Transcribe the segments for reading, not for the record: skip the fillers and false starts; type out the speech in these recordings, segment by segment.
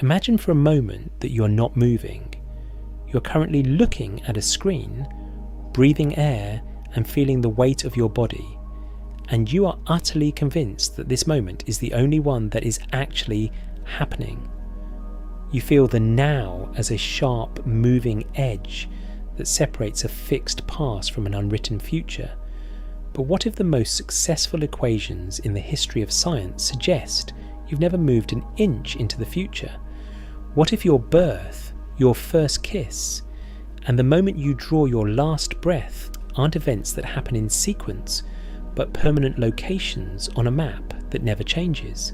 Imagine for a moment that you're not moving. You're currently looking at a screen, breathing air and feeling the weight of your body, and you are utterly convinced that this moment is the only one that is actually happening. You feel the now as a sharp, moving edge that separates a fixed past from an unwritten future. But what if the most successful equations in the history of science suggest you've never moved an inch into the future? What if your birth, your first kiss, and the moment you draw your last breath aren't events that happen in sequence, but permanent locations on a map that never changes?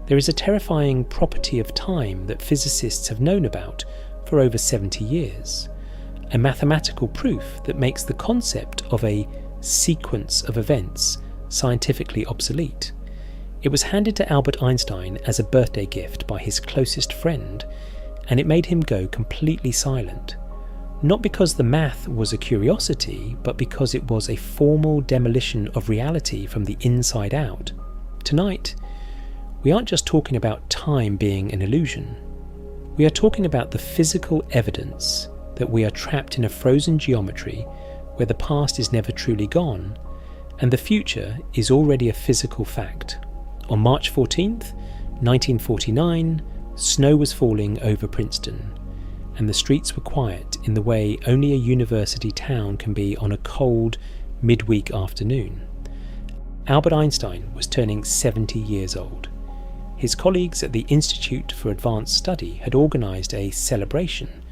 There is a terrifying property of time that physicists have known about for over 70 years, a mathematical proof that makes the concept of a sequence of events scientifically obsolete. It was handed to Albert Einstein as a birthday gift by his closest friend, and it made him go completely silent. Not because the math was a curiosity, but because it was a formal demolition of reality from the inside out. Tonight, we aren't just talking about time being an illusion. We are talking about the physical evidence that we are trapped in a frozen geometry where the past is never truly gone, and the future is already a physical fact. On March 14th, 1949, snow was falling over Princeton, and the streets were quiet in the way only a university town can be on a cold, midweek afternoon. Albert Einstein was turning 70 years old. His colleagues at the Institute for Advanced Study had organised a celebration,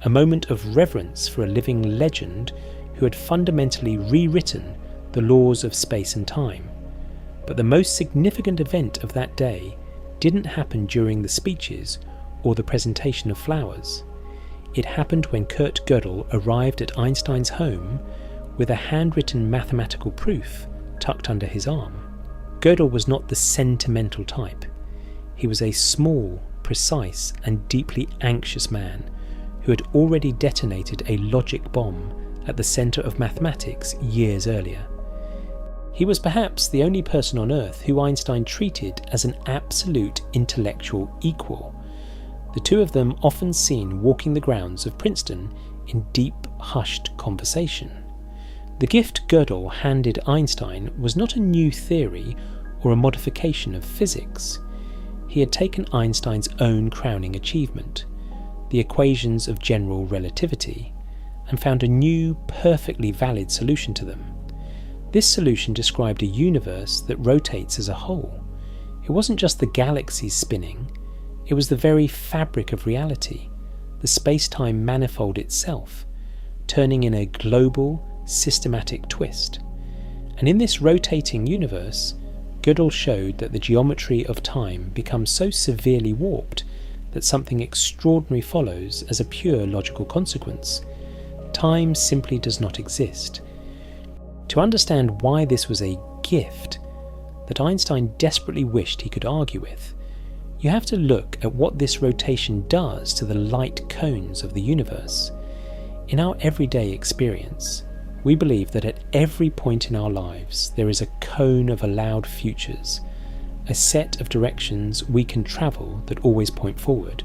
a moment of reverence for a living legend who had fundamentally rewritten the laws of space and time. But the most significant event of that day didn't happen during the speeches or the presentation of flowers. It happened when Kurt Gödel arrived at Einstein's home with a handwritten mathematical proof tucked under his arm. Gödel was not the sentimental type. He was a small, precise, and deeply anxious man who had already detonated a logic bomb at the centre of mathematics years earlier. He was perhaps the only person on Earth who Einstein treated as an absolute intellectual equal, the two of them often seen walking the grounds of Princeton in deep, hushed conversation. The gift Gödel handed Einstein was not a new theory or a modification of physics. He had taken Einstein's own crowning achievement, the equations of general relativity, and found a new, perfectly valid solution to them. This solution described a universe that rotates as a whole. It wasn't just the galaxies spinning, it was the very fabric of reality, the space-time manifold itself, turning in a global, systematic twist. And in this rotating universe, Gödel showed that the geometry of time becomes so severely warped that something extraordinary follows as a pure logical consequence. Time simply does not exist. To understand why this was a gift that Einstein desperately wished he could argue with, you have to look at what this rotation does to the light cones of the universe. In our everyday experience, we believe that at every point in our lives there is a cone of allowed futures, a set of directions we can travel that always point forward.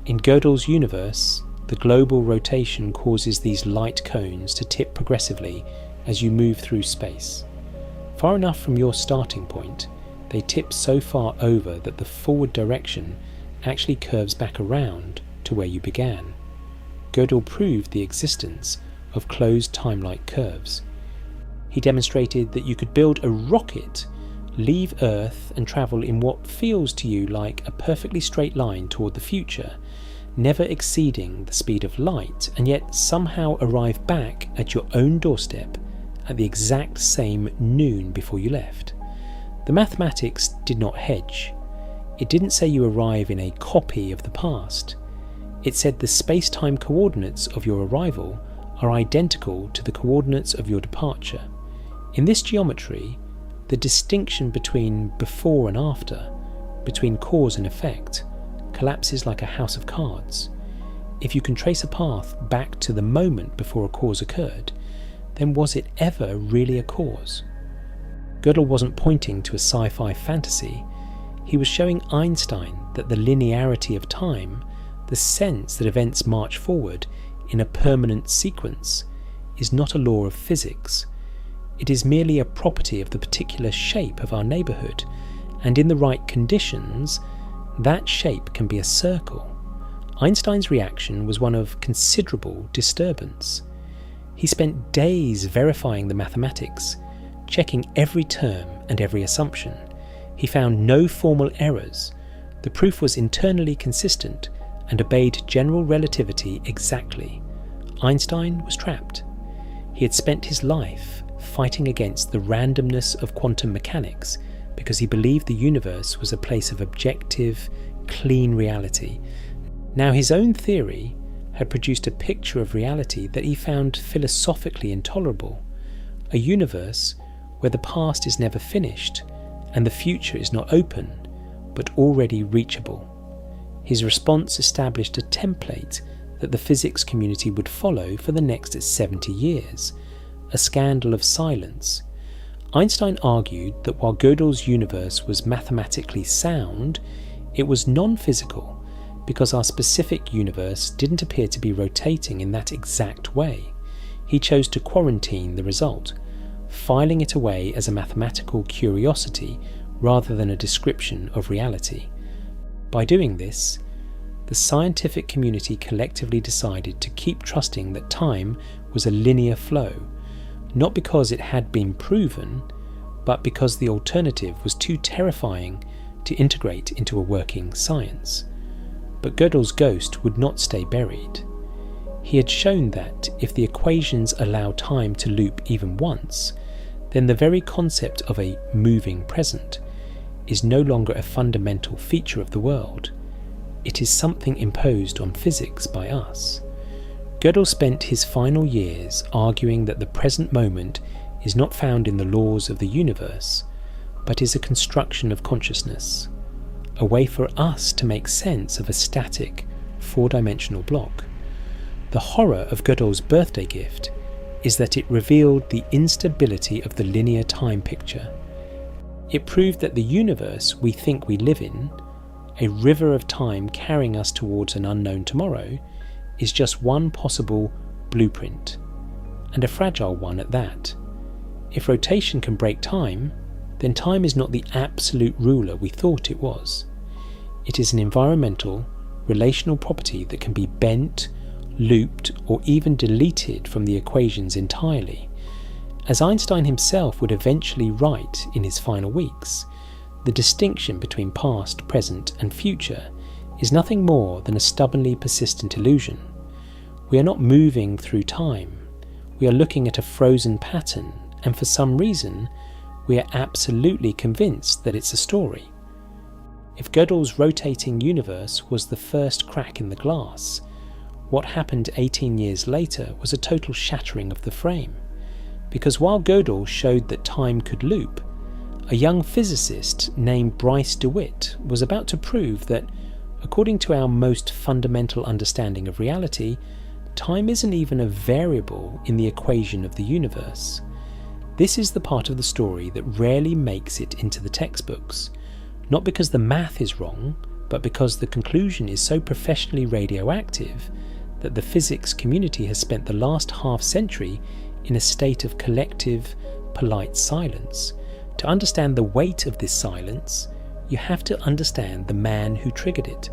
In Gödel's universe, the global rotation causes these light cones to tip progressively as you move through space. Far enough from your starting point, they tip so far over that the forward direction actually curves back around to where you began. Gödel proved the existence of closed time-like curves. He demonstrated that you could build a rocket, leave Earth and travel in what feels to you like a perfectly straight line toward the future, never exceeding the speed of light, and yet somehow arrive back at your own doorstep at the exact same noon before you left. The mathematics did not hedge. It didn't say you arrive in a copy of the past. It said the space-time coordinates of your arrival are identical to the coordinates of your departure. In this geometry, the distinction between before and after, between cause and effect, collapses like a house of cards. If you can trace a path back to the moment before a cause occurred, then was it ever really a cause? Gödel wasn't pointing to a sci-fi fantasy. He was showing Einstein that the linearity of time, the sense that events march forward in a permanent sequence, is not a law of physics. It is merely a property of the particular shape of our neighbourhood, and in the right conditions, that shape can be a circle. Einstein's reaction was one of considerable disturbance. He spent days verifying the mathematics, checking every term and every assumption. He found no formal errors. The proof was internally consistent and obeyed general relativity exactly. Einstein was trapped. He had spent his life fighting against the randomness of quantum mechanics because he believed the universe was a place of objective, clean reality. Now his own theory had produced a picture of reality that he found philosophically intolerable, a universe where the past is never finished and the future is not open, but already reachable. His response established a template that the physics community would follow for the next 70 years, a scandal of silence. Einstein argued that while Gödel's universe was mathematically sound, it was non-physical because our specific universe didn't appear to be rotating in that exact way. He chose to quarantine the result, filing it away as a mathematical curiosity rather than a description of reality. By doing this, the scientific community collectively decided to keep trusting that time was a linear flow, not because it had been proven, but because the alternative was too terrifying to integrate into a working science. But Gödel's ghost would not stay buried. He had shown that if the equations allow time to loop even once, then the very concept of a moving present is no longer a fundamental feature of the world. It is something imposed on physics by us. Gödel spent his final years arguing that the present moment is not found in the laws of the universe, but is a construction of consciousness, a way for us to make sense of a static, four-dimensional block. The horror of Gödel's birthday gift is that it revealed the instability of the linear time picture. It proved that the universe we think we live in, a river of time carrying us towards an unknown tomorrow, is just one possible blueprint, and a fragile one at that. If rotation can break time, then time is not the absolute ruler we thought it was. It is an environmental, relational property that can be bent, looped, or even deleted from the equations entirely. As Einstein himself would eventually write in his final weeks, the distinction between past, present, and future is nothing more than a stubbornly persistent illusion. We are not moving through time. We are looking at a frozen pattern, and for some reason, we are absolutely convinced that it's a story. If Gödel's rotating universe was the first crack in the glass, what happened 18 years later was a total shattering of the frame. Because while Gödel showed that time could loop, a young physicist named Bryce DeWitt was about to prove that, according to our most fundamental understanding of reality, time isn't even a variable in the equation of the universe. This is the part of the story that rarely makes it into the textbooks, not because the math is wrong, but because the conclusion is so professionally radioactive that the physics community has spent the last half-century in a state of collective, polite silence. To understand the weight of this silence, you have to understand the man who triggered it.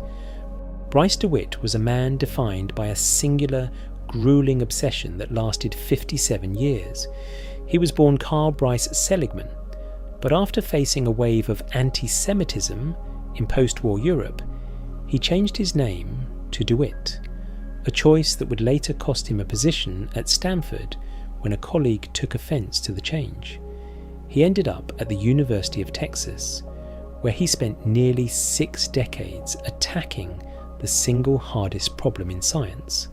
Bryce DeWitt was a man defined by a singular, grueling obsession that lasted 57 years. He was born Carl Bryce Seligman, but after facing a wave of anti-Semitism in post-war Europe, he changed his name to DeWitt, a choice that would later cost him a position at Stanford when a colleague took offense to the change. He ended up at the University of Texas, where he spent nearly 6 decades attacking the single hardest problem in science: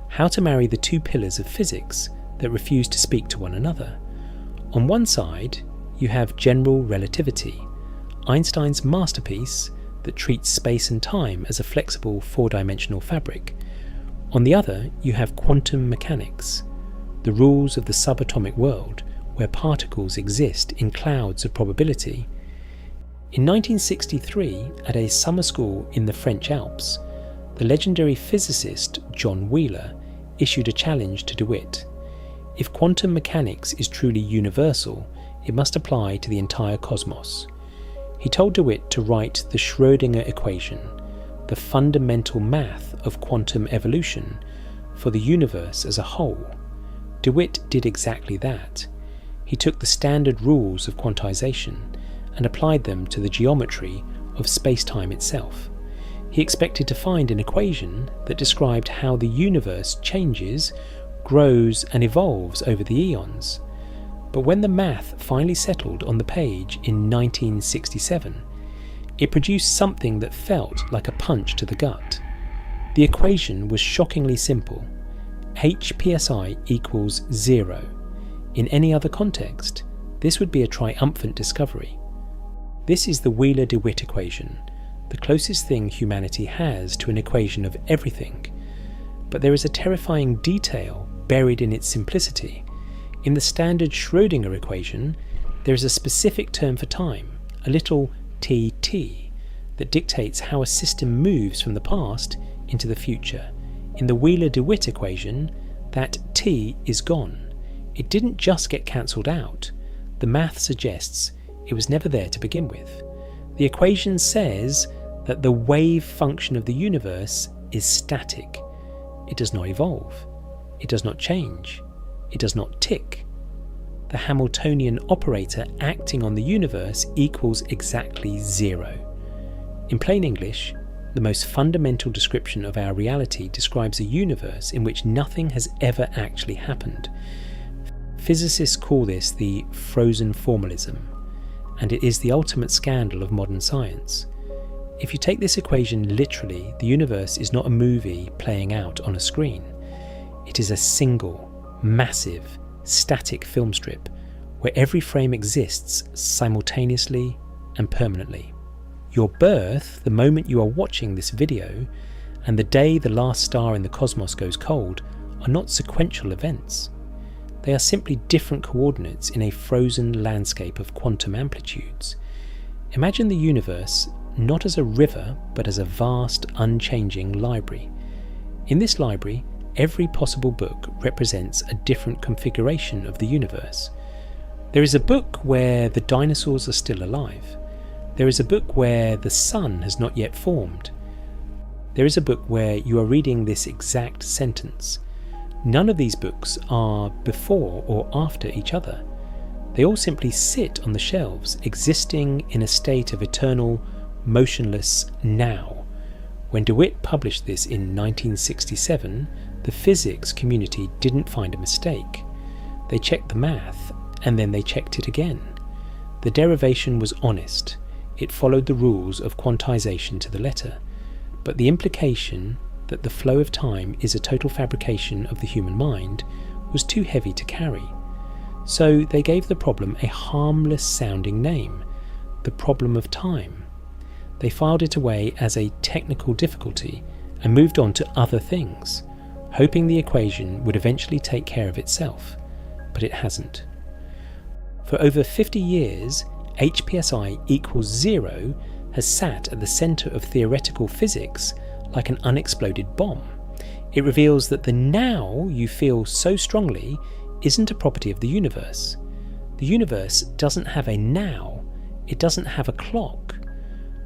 how to marry the two pillars of physics that refuse to speak to one another. On one side, you have general relativity, Einstein's masterpiece that treats space and time as a flexible four-dimensional fabric. On the other, you have quantum mechanics, the rules of the subatomic world where particles exist in clouds of probability. In 1963, at a summer school in the French Alps, the legendary physicist John Wheeler issued a challenge to DeWitt. If quantum mechanics is truly universal, it must apply to the entire cosmos. He told DeWitt to write the Schrödinger equation, the fundamental math of quantum evolution, for the universe as a whole. DeWitt did exactly that. He took the standard rules of quantization and applied them to the geometry of space-time itself. He expected to find an equation that described how the universe changes, grows and evolves over the eons. But when the math finally settled on the page in 1967, it produced something that felt like a punch to the gut. The equation was shockingly simple. H psi equals 0. In any other context, this would be a triumphant discovery. This is the Wheeler-DeWitt equation, the closest thing humanity has to an equation of everything. But there is a terrifying detail buried in its simplicity. In the standard Schrödinger equation, there is a specific term for time, a little tt, that dictates how a system moves from the past into the future. In the Wheeler-DeWitt equation, that t is gone. It didn't just get cancelled out. The math suggests it was never there to begin with. The equation says that the wave function of the universe is static. It does not evolve. It does not change. It does not tick. The Hamiltonian operator acting on the universe equals exactly 0. In plain English, the most fundamental description of our reality describes a universe in which nothing has ever actually happened. Physicists call this the frozen formalism, and it is the ultimate scandal of modern science. If you take this equation literally, the universe is not a movie playing out on a screen. It is a single, massive, static film strip where every frame exists simultaneously and permanently. Your birth, the moment you are watching this video, and the day the last star in the cosmos goes cold are not sequential events. They are simply different coordinates in a frozen landscape of quantum amplitudes. Imagine the universe not as a river, but as a vast, unchanging library. In this library, every possible book represents a different configuration of the universe. There is a book where the dinosaurs are still alive. There is a book where the sun has not yet formed. There is a book where you are reading this exact sentence. None of these books are before or after each other. They all simply sit on the shelves, existing in a state of eternal, motionless now. When DeWitt published this in 1967, the physics community didn't find a mistake. They checked the math, and then they checked it again. The derivation was honest. It followed the rules of quantization to the letter. But the implication that the flow of time is a total fabrication of the human mind was too heavy to carry. So they gave the problem a harmless sounding name, the problem of time. They filed it away as a technical difficulty and moved on to other things, hoping the equation would eventually take care of itself, but it hasn't. For over 50 years, H psi equals 0 has sat at the centre of theoretical physics like an unexploded bomb. It reveals that the now you feel so strongly isn't a property of the universe. The universe doesn't have a now, it doesn't have a clock.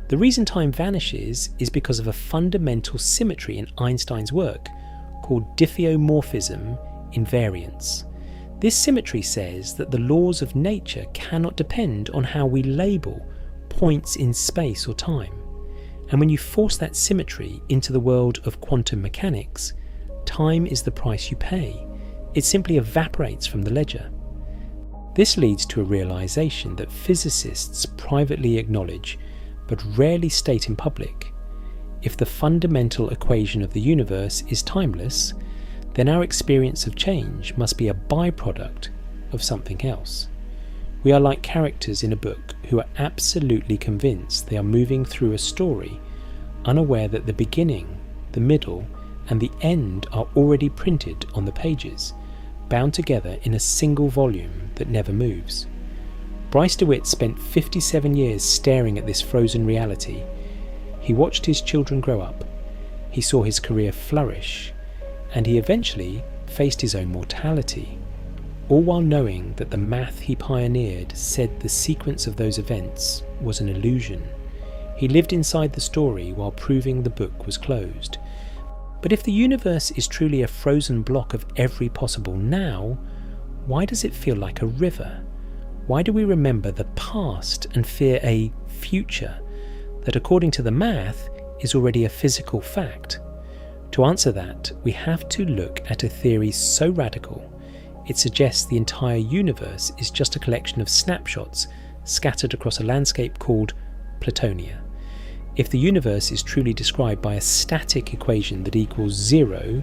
The reason time vanishes is because of a fundamental symmetry in Einstein's work called diffeomorphism invariance. This symmetry says that the laws of nature cannot depend on how we label points in space or time. And when you force that symmetry into the world of quantum mechanics, time is the price you pay. It simply evaporates from the ledger. This leads to a realization that physicists privately acknowledge but rarely state in public. If the fundamental equation of the universe is timeless, then our experience of change must be a byproduct of something else. We are like characters in a book who are absolutely convinced they are moving through a story, unaware that the beginning, the middle, and the end are already printed on the pages, bound together in a single volume that never moves. Bryce DeWitt spent 57 years staring at this frozen reality. He watched his children grow up, he saw his career flourish, and he eventually faced his own mortality, all while knowing that the math he pioneered said the sequence of those events was an illusion. He lived inside the story while proving the book was closed. But if the universe is truly a frozen block of every possible now, why does it feel like a river? Why do we remember the past and fear a future that, according to the math, is already a physical fact? To answer that, we have to look at a theory so radical, it suggests the entire universe is just a collection of snapshots scattered across a landscape called Platonia. If the universe is truly described by a static equation that equals 0,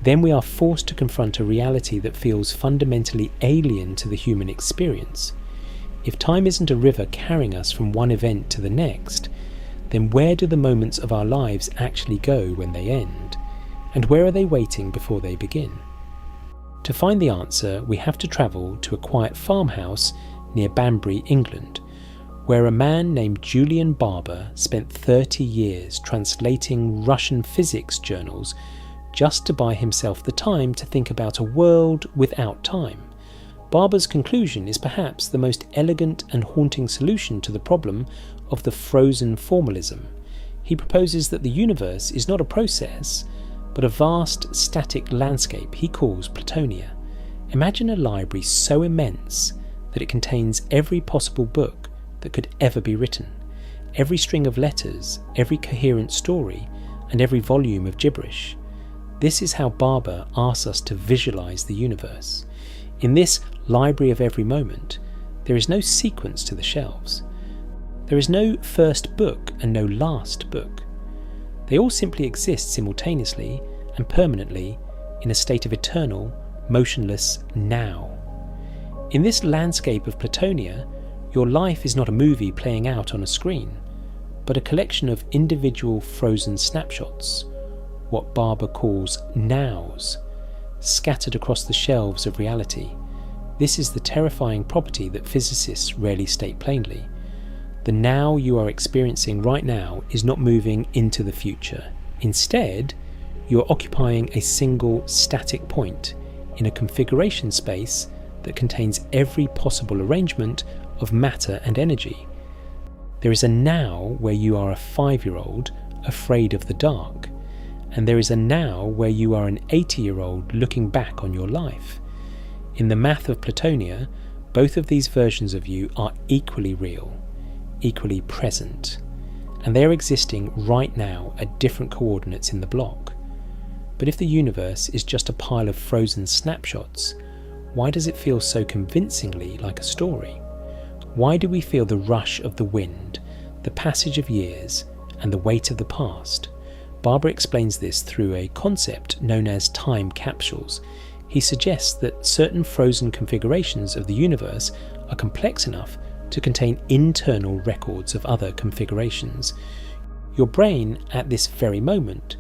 then we are forced to confront a reality that feels fundamentally alien to the human experience. If time isn't a river carrying us from one event to the next, then where do the moments of our lives actually go when they end? And where are they waiting before they begin? To find the answer, we have to travel to a quiet farmhouse near Banbury, England, where a man named Julian Barber spent 30 years translating Russian physics journals just to buy himself the time to think about a world without time. Barber's conclusion is perhaps the most elegant and haunting solution to the problem of the frozen formalism. He proposes that the universe is not a process, but a vast static landscape he calls Platonia. Imagine a library so immense that it contains every possible book that could ever be written, every string of letters, every coherent story, and every volume of gibberish. This is how Barber asks us to visualize the universe. In this library of every moment, there is no sequence to the shelves. There is no first book and no last book. They all simply exist simultaneously and permanently in a state of eternal, motionless now. In this landscape of Platonia, your life is not a movie playing out on a screen, but a collection of individual frozen snapshots, what Barber calls nows, scattered across the shelves of reality. This is the terrifying property that physicists rarely state plainly. The now you are experiencing right now is not moving into the future. Instead, you are occupying a single static point in a configuration space that contains every possible arrangement of matter and energy. There is a now where you are a 5-year-old afraid of the dark, and there is a now where you are an 80-year-old looking back on your life. In the math of Platonia, both of these versions of you are equally real, equally present, and they are existing right now at different coordinates in the block. But if the universe is just a pile of frozen snapshots, why does it feel so convincingly like a story? Why do we feel the rush of the wind, the passage of years, and the weight of the past? Barber explains this through a concept known as time capsules. He suggests that certain frozen configurations of the universe are complex enough to contain internal records of other configurations. Your brain, at this very moment,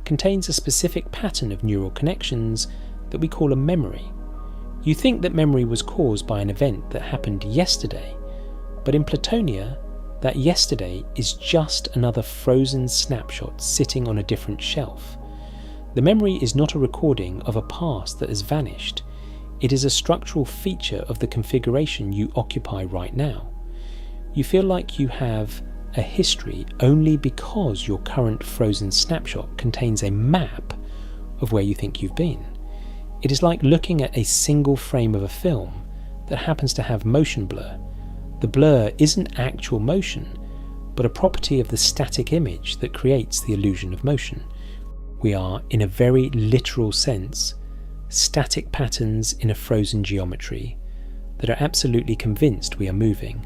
contains a specific pattern of neural connections that we call a memory. You think that memory was caused by an event that happened yesterday, but in Platonia, that yesterday is just another frozen snapshot sitting on a different shelf. The memory is not a recording of a past that has vanished. It is a structural feature of the configuration you occupy right now. You feel like you have a history only because your current frozen snapshot contains a map of where you think you've been. It is like looking at a single frame of a film that happens to have motion blur. The blur isn't actual motion, but a property of the static image that creates the illusion of motion. We are, in a very literal sense, static patterns in a frozen geometry that are absolutely convinced we are moving.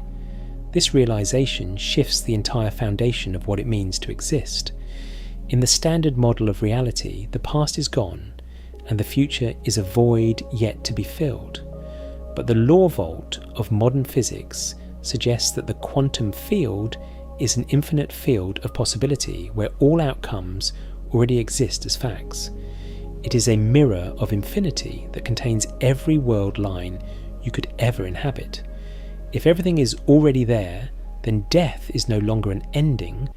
This realization shifts the entire foundation of what it means to exist. In the standard model of reality, the past is gone, and the future is a void yet to be filled. But the law vault of modern physics suggests that the quantum field is an infinite field of possibility where all outcomes already exist as facts. It is a mirror of infinity that contains every world line you could ever inhabit. If everything is already there, then death is no longer an ending,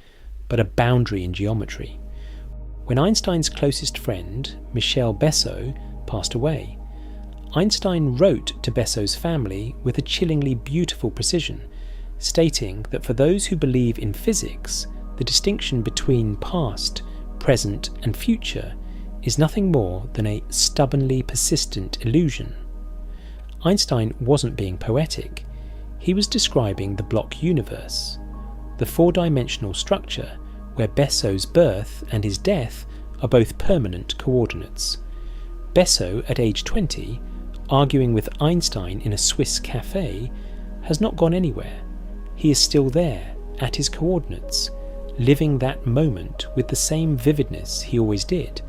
but a boundary in geometry. When Einstein's closest friend, Michel Besso, passed away, Einstein wrote to Besso's family with a chillingly beautiful precision, stating that for those who believe in physics, the distinction between past, present, and future is nothing more than a stubbornly persistent illusion. Einstein wasn't being poetic. He was describing the block universe, the four-dimensional structure where Besso's birth and his death are both permanent coordinates. Besso, at age 20, arguing with Einstein in a Swiss cafe, has not gone anywhere. He is still there, at his coordinates, living that moment with the same vividness he always did,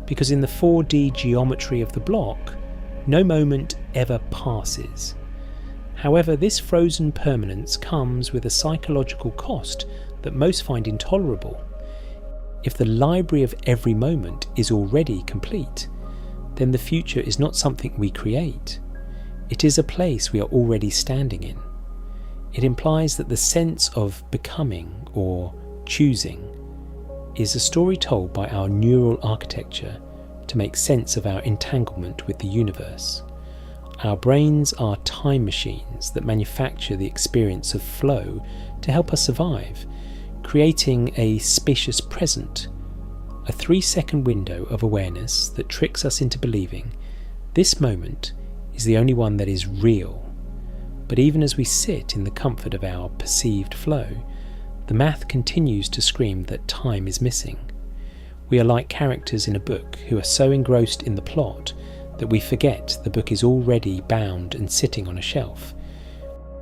because in the 4D geometry of the block, no moment ever passes. However, this frozen permanence comes with a psychological cost that most find intolerable. If the library of every moment is already complete, then the future is not something we create. It is a place we are already standing in. It implies that the sense of becoming or choosing is a story told by our neural architecture to make sense of our entanglement with the universe. Our brains are time machines that manufacture the experience of flow to help us survive, creating a spacious present, a 3-second window of awareness that tricks us into believing this moment is the only one that is real. But even as we sit in the comfort of our perceived flow, the math continues to scream that time is missing. We are like characters in a book who are so engrossed in the plot that we forget the book is already bound and sitting on a shelf.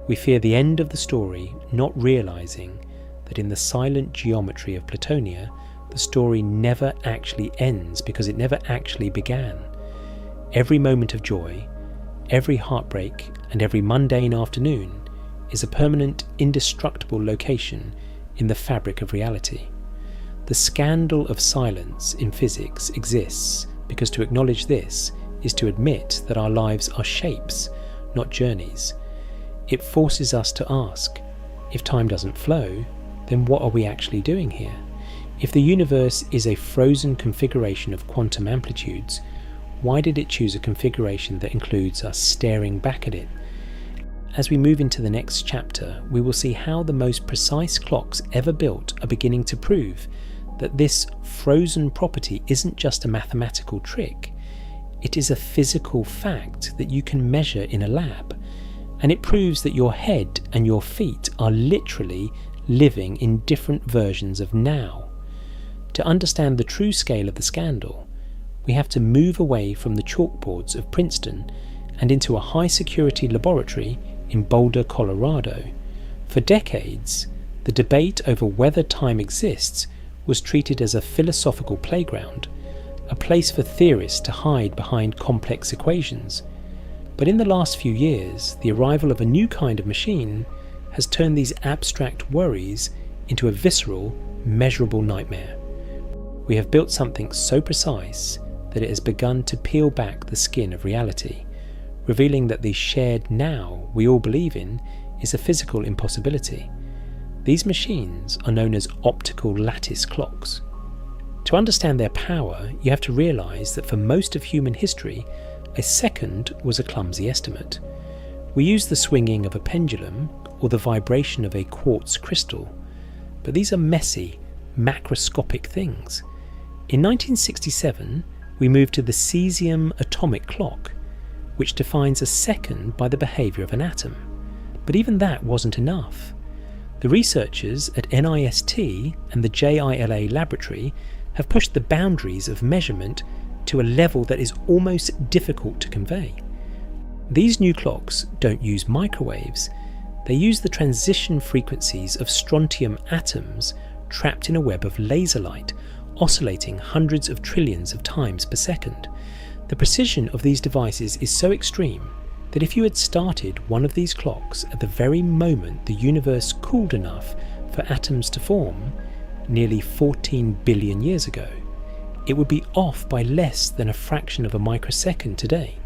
We fear the end of the story, not realizing that in the silent geometry of Platonia, the story never actually ends because it never actually began. Every moment of joy, every heartbreak, and every mundane afternoon is a permanent, indestructible location in the fabric of reality. The scandal of silence in physics exists because to acknowledge this is to admit that our lives are shapes, not journeys. It forces us to ask, if time doesn't flow, then what are we actually doing here? If the universe is a frozen configuration of quantum amplitudes, why did it choose a configuration that includes us staring back at it? As we move into the next chapter, we will see how the most precise clocks ever built are beginning to prove that this frozen property isn't just a mathematical trick. It is a physical fact that you can measure in a lab, and it proves that your head and your feet are literally living in different versions of now. To understand the true scale of the scandal, we have to move away from the chalkboards of Princeton and into a high-security laboratory in Boulder, Colorado. For decades, the debate over whether time exists was treated as a philosophical playground, a place for theorists to hide behind complex equations. But in the last few years, the arrival of a new kind of machine has turned these abstract worries into a visceral, measurable nightmare. We have built something so precise that it has begun to peel back the skin of reality, revealing that the shared now we all believe in is a physical impossibility. These machines are known as optical lattice clocks. To understand their power, you have to realize that for most of human history, a second was a clumsy estimate. We use the swinging of a pendulum or the vibration of a quartz crystal, but these are messy, macroscopic things. In 1967, we moved to the cesium atomic clock, which defines a second by the behavior of an atom. But even that wasn't enough. The researchers at NIST and the JILA laboratory have pushed the boundaries of measurement to a level that is almost difficult to convey. These new clocks don't use microwaves, they use the transition frequencies of strontium atoms trapped in a web of laser light, oscillating hundreds of trillions of times per second. The precision of these devices is so extreme that if you had started one of these clocks at the very moment the universe cooled enough for atoms to form, nearly 14 billion years ago, it would be off by less than a fraction of a microsecond today.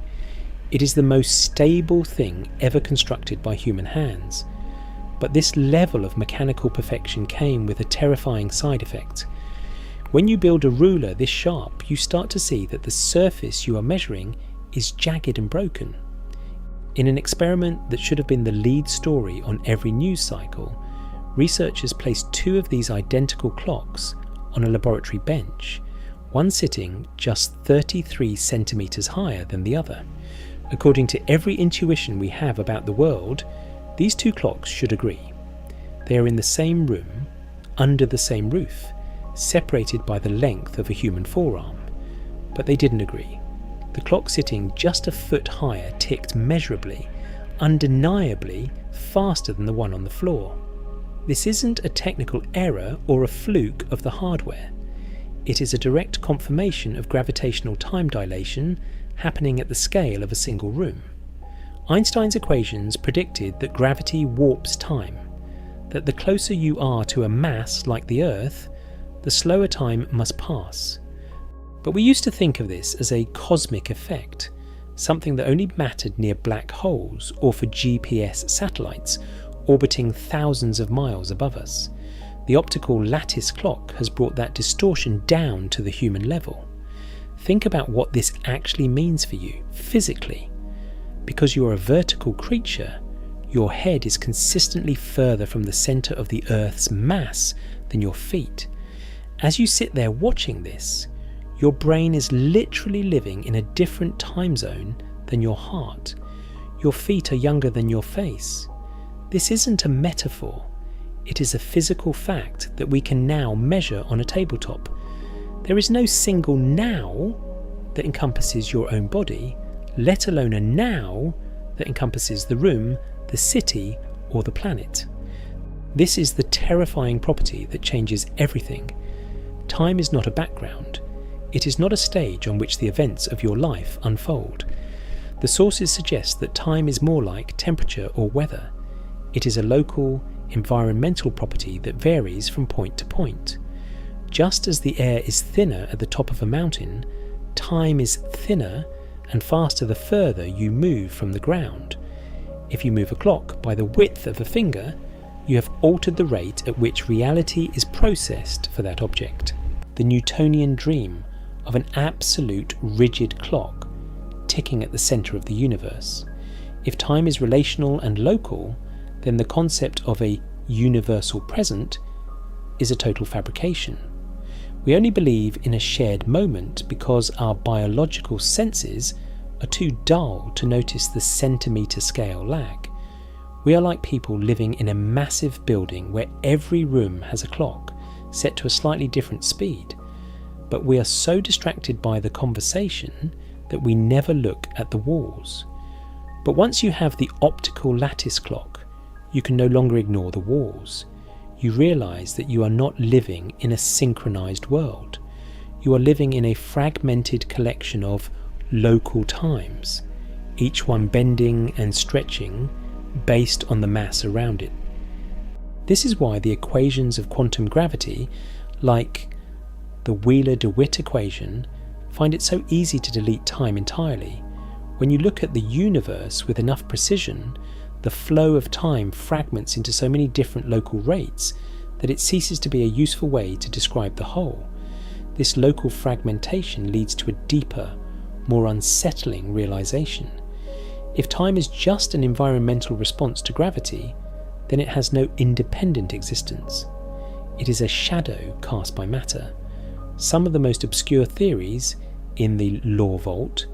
It is the most stable thing ever constructed by human hands. But this level of mechanical perfection came with a terrifying side effect. When you build a ruler this sharp, you start to see that the surface you are measuring is jagged and broken. In an experiment that should have been the lead story on every news cycle, researchers placed two of these identical clocks on a laboratory bench, one sitting just 33 centimetres higher than the other. According to every intuition we have about the world, these two clocks should agree. They are in the same room, under the same roof, separated by the length of a human forearm. But they didn't agree. The clock sitting just a foot higher ticked measurably, undeniably faster than the one on the floor. This isn't a technical error or a fluke of the hardware. It is a direct confirmation of gravitational time dilation happening at the scale of a single room. Einstein's equations predicted that gravity warps time, that the closer you are to a mass like the Earth, the slower time must pass. But we used to think of this as a cosmic effect, something that only mattered near black holes or for GPS satellites orbiting thousands of miles above us. The optical lattice clock has brought that distortion down to the human level. Think about what this actually means for you, physically. Because you are a vertical creature, your head is consistently further from the centre of the Earth's mass than your feet. As you sit there watching this, your brain is literally living in a different time zone than your heart. Your feet are younger than your face. This isn't a metaphor. It is a physical fact that we can now measure on a tabletop. There is no single now that encompasses your own body, let alone a now that encompasses the room, the city, or the planet. This is the terrifying property that changes everything. Time is not a background. It is not a stage on which the events of your life unfold. The sources suggest that time is more like temperature or weather. It is a local, environmental property that varies from point to point. Just as the air is thinner at the top of a mountain, time is thinner and faster the further you move from the ground. If you move a clock by the width of a finger, you have altered the rate at which reality is processed for that object. The Newtonian dream of an absolute rigid clock ticking at the centre of the universe. If time is relational and local, then the concept of a universal present is a total fabrication. We only believe in a shared moment because our biological senses are too dull to notice the centimetre scale lag. We are like people living in a massive building where every room has a clock set to a slightly different speed, but we are so distracted by the conversation that we never look at the walls. But once you have the optical lattice clock, you can no longer ignore the walls. You realise that you are not living in a synchronised world. You are living in a fragmented collection of local times, each one bending and stretching based on the mass around it. This is why the equations of quantum gravity, like the Wheeler-DeWitt equation, find it so easy to delete time entirely. When you look at the universe with enough precision, the flow of time fragments into so many different local rates that it ceases to be a useful way to describe the whole. This local fragmentation leads to a deeper, more unsettling realization. If time is just an environmental response to gravity, then it has no independent existence. It is a shadow cast by matter. Some of the most obscure theories in the law vault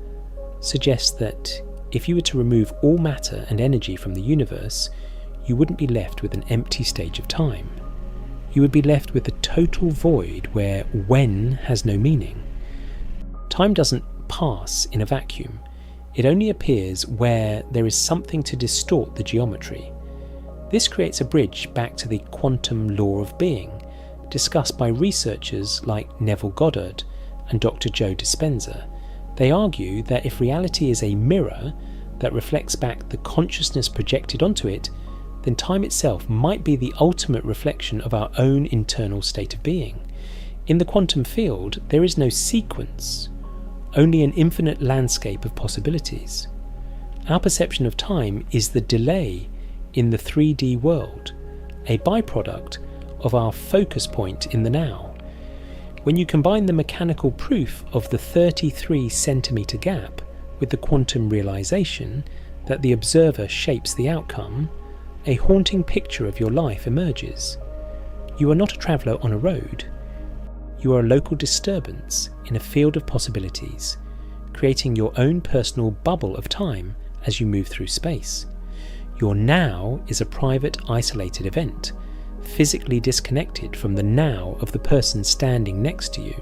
suggest that if you were to remove all matter and energy from the universe, you wouldn't be left with an empty stage of time. You would be left with a total void where when has no meaning. Time doesn't pass in a vacuum. It only appears where there is something to distort the geometry. This creates a bridge back to the quantum law of being, discussed by researchers like Neville Goddard and Dr. Joe Dispenza. They argue that if reality is a mirror that reflects back the consciousness projected onto it, then time itself might be the ultimate reflection of our own internal state of being. In the quantum field, there is no sequence, only an infinite landscape of possibilities. Our perception of time is the delay in the 3D world, a byproduct of our focus point in the now. When you combine the mechanical proof of the 33 centimetre gap with the quantum realization that the observer shapes the outcome, a haunting picture of your life emerges. You are not a traveller on a road. You are a local disturbance in a field of possibilities, creating your own personal bubble of time as you move through space. Your now is a private, isolated event, physically disconnected from the now of the person standing next to you.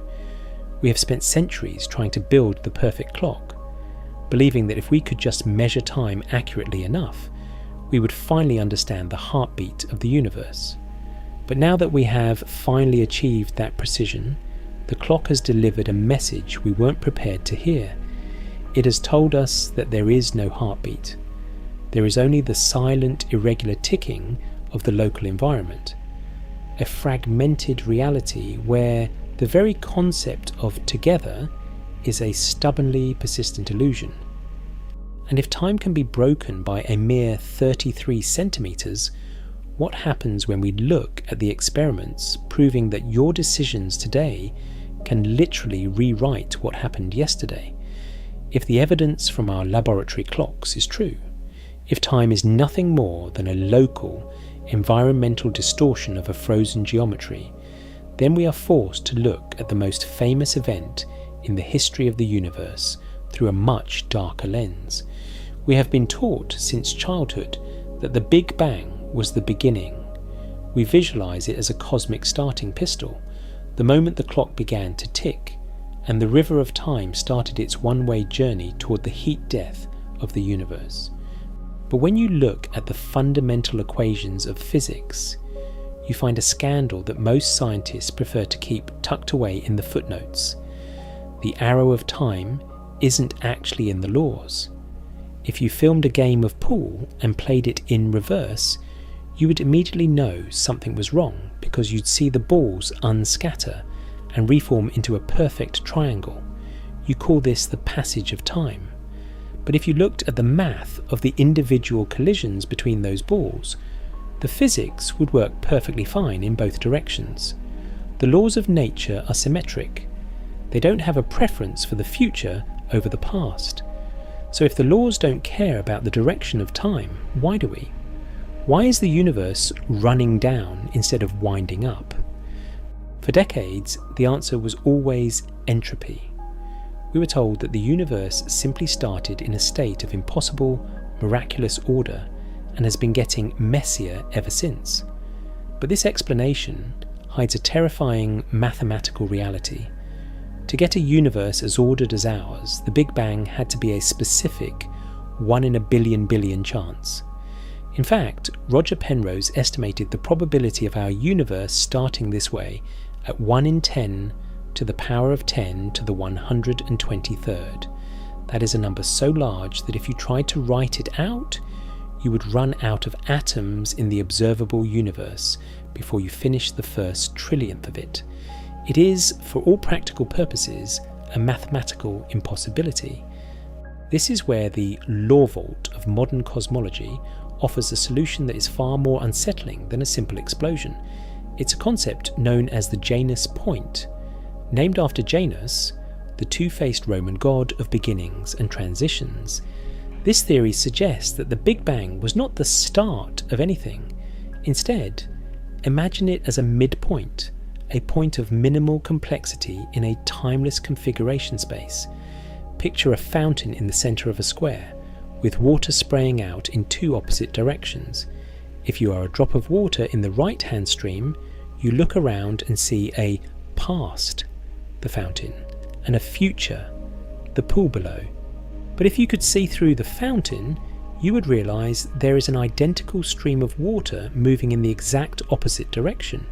We have spent centuries trying to build the perfect clock, believing that if we could just measure time accurately enough, we would finally understand the heartbeat of the universe. But now that we have finally achieved that precision, the clock has delivered a message we weren't prepared to hear. It has told us that there is no heartbeat. There is only the silent, irregular ticking of the local environment, a fragmented reality where the very concept of together is a stubbornly persistent illusion. And if time can be broken by a mere 33 centimetres, what happens when we look at the experiments proving that your decisions today can literally rewrite what happened yesterday? If the evidence from our laboratory clocks is true, if time is nothing more than a local, environmental distortion of a frozen geometry, then we are forced to look at the most famous event in the history of the universe through a much darker lens. We have been taught since childhood that the Big Bang was the beginning. We visualize it as a cosmic starting pistol, the moment the clock began to tick, and the river of time started its one-way journey toward the heat death of the universe. But when you look at the fundamental equations of physics, you find a scandal that most scientists prefer to keep tucked away in the footnotes. The arrow of time isn't actually in the laws. If you filmed a game of pool and played it in reverse, you would immediately know something was wrong because you'd see the balls unscatter and reform into a perfect triangle. You call this the passage of time. But if you looked at the math of the individual collisions between those balls, the physics would work perfectly fine in both directions. The laws of nature are symmetric. They don't have a preference for the future over the past. So if the laws don't care about the direction of time, why do we? Why is the universe running down instead of winding up? For decades, the answer was always entropy. We were told that the universe simply started in a state of impossible, miraculous order and has been getting messier ever since. But this explanation hides a terrifying mathematical reality. To get a universe as ordered as ours, the Big Bang had to be a specific 1 in a billion chance. In fact, Roger Penrose estimated the probability of our universe starting this way at 1 in 10 to the power of 10 to the 123rd. That is a number so large that if you tried to write it out, you would run out of atoms in the observable universe before you finish the first trillionth of it. It is, for all practical purposes, a mathematical impossibility. This is where the law vault of modern cosmology offers a solution that is far more unsettling than a simple explosion. It's a concept known as the Janus point. Named after Janus, the two-faced Roman god of beginnings and transitions, this theory suggests that the Big Bang was not the start of anything. Instead, imagine it as a midpoint, a point of minimal complexity in a timeless configuration space. Picture a fountain in the centre of a square, with water spraying out in two opposite directions. If you are a drop of water in the right-hand stream, you look around and see a past, the fountain, and a future, the pool below. But if you could see through the fountain, you would realise there is an identical stream of water moving in the exact opposite direction.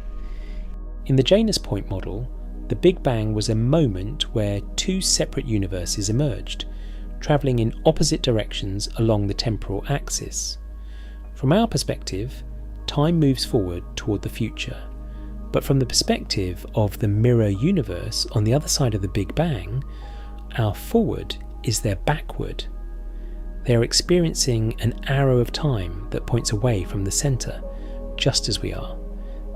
In the Janus point model, the Big Bang was a moment where two separate universes emerged, travelling in opposite directions along the temporal axis. From our perspective, time moves forward toward the future. But from the perspective of the mirror universe on the other side of the Big Bang, our forward is their backward. They are experiencing an arrow of time that points away from the centre, just as we are.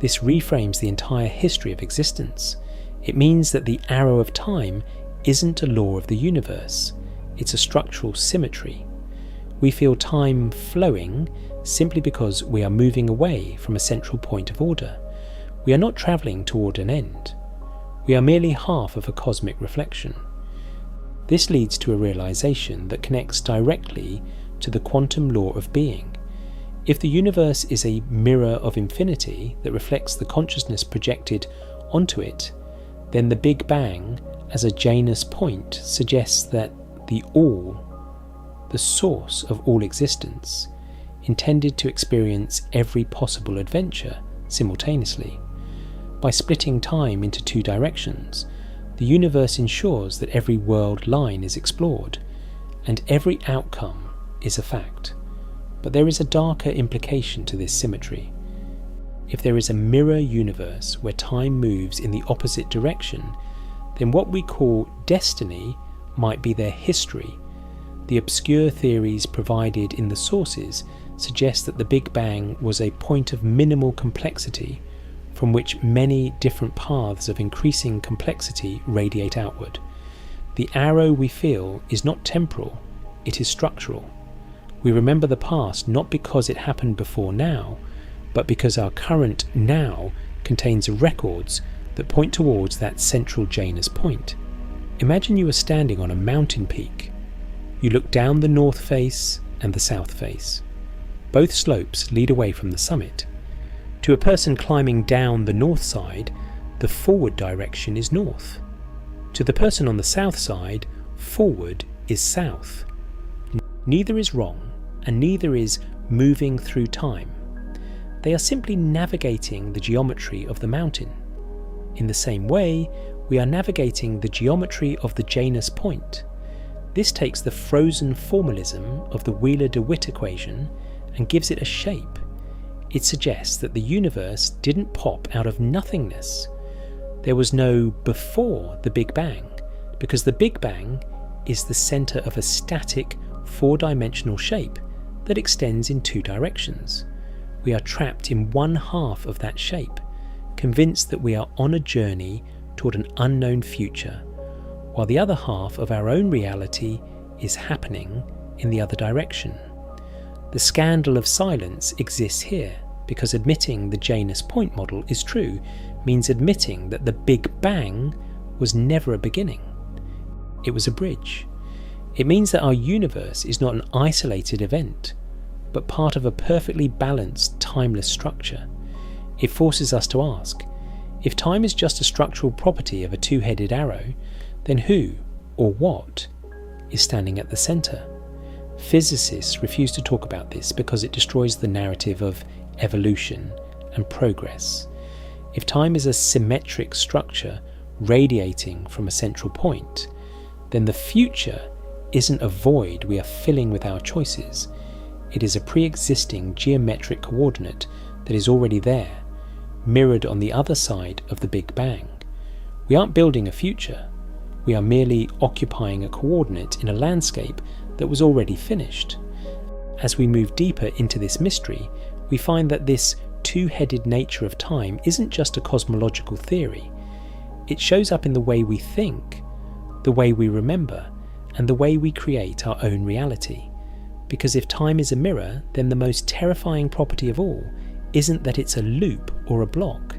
This reframes the entire history of existence. It means that the arrow of time isn't a law of the universe, it's a structural symmetry. We feel time flowing simply because we are moving away from a central point of order. We are not travelling toward an end. We are merely half of a cosmic reflection. This leads to a realization that connects directly to the quantum law of being. If the universe is a mirror of infinity that reflects the consciousness projected onto it, then the Big Bang as a Janus point suggests that the all, the source of all existence, intended to experience every possible adventure simultaneously. By splitting time into two directions, the universe ensures that every world line is explored, and every outcome is a fact. But there is a darker implication to this symmetry. If there is a mirror universe where time moves in the opposite direction, then what we call destiny might be their history. The obscure theories provided in the sources suggest that the Big Bang was a point of minimal complexity from which many different paths of increasing complexity radiate outward. The arrow we feel is not temporal, it is structural. We remember the past not because it happened before now, but because our current now contains records that point towards that central Janus point. Imagine you are standing on a mountain peak. You look down the north face and the south face. Both slopes lead away from the summit. To a person climbing down the north side, the forward direction is north. To the person on the south side, forward is south. Neither is wrong, and neither is moving through time. They are simply navigating the geometry of the mountain. In the same way, we are navigating the geometry of the Janus point. This takes the frozen formalism of the Wheeler-DeWitt equation and gives it a shape. It suggests that the universe didn't pop out of nothingness. There was no before the Big Bang, because the Big Bang is the centre of a static, four-dimensional shape that extends in two directions. We are trapped in one half of that shape, convinced that we are on a journey toward an unknown future, while the other half of our own reality is happening in the other direction. The scandal of silence exists here, because admitting the Janus point model is true means admitting that the Big Bang was never a beginning. It was a bridge. It means that our universe is not an isolated event, but part of a perfectly balanced, timeless structure. It forces us to ask, if time is just a structural property of a two-headed arrow, then who, or what, is standing at the centre? Physicists refuse to talk about this because it destroys the narrative of evolution and progress. If time is a symmetric structure radiating from a central point, then the future isn't a void we are filling with our choices. It is a pre-existing geometric coordinate that is already there, mirrored on the other side of the Big Bang. We aren't building a future. We are merely occupying a coordinate in a landscape that was already finished. As we move deeper into this mystery, we find that this two-headed nature of time isn't just a cosmological theory. It shows up in the way we think, the way we remember, and the way we create our own reality. Because if time is a mirror, then the most terrifying property of all isn't that it's a loop or a block,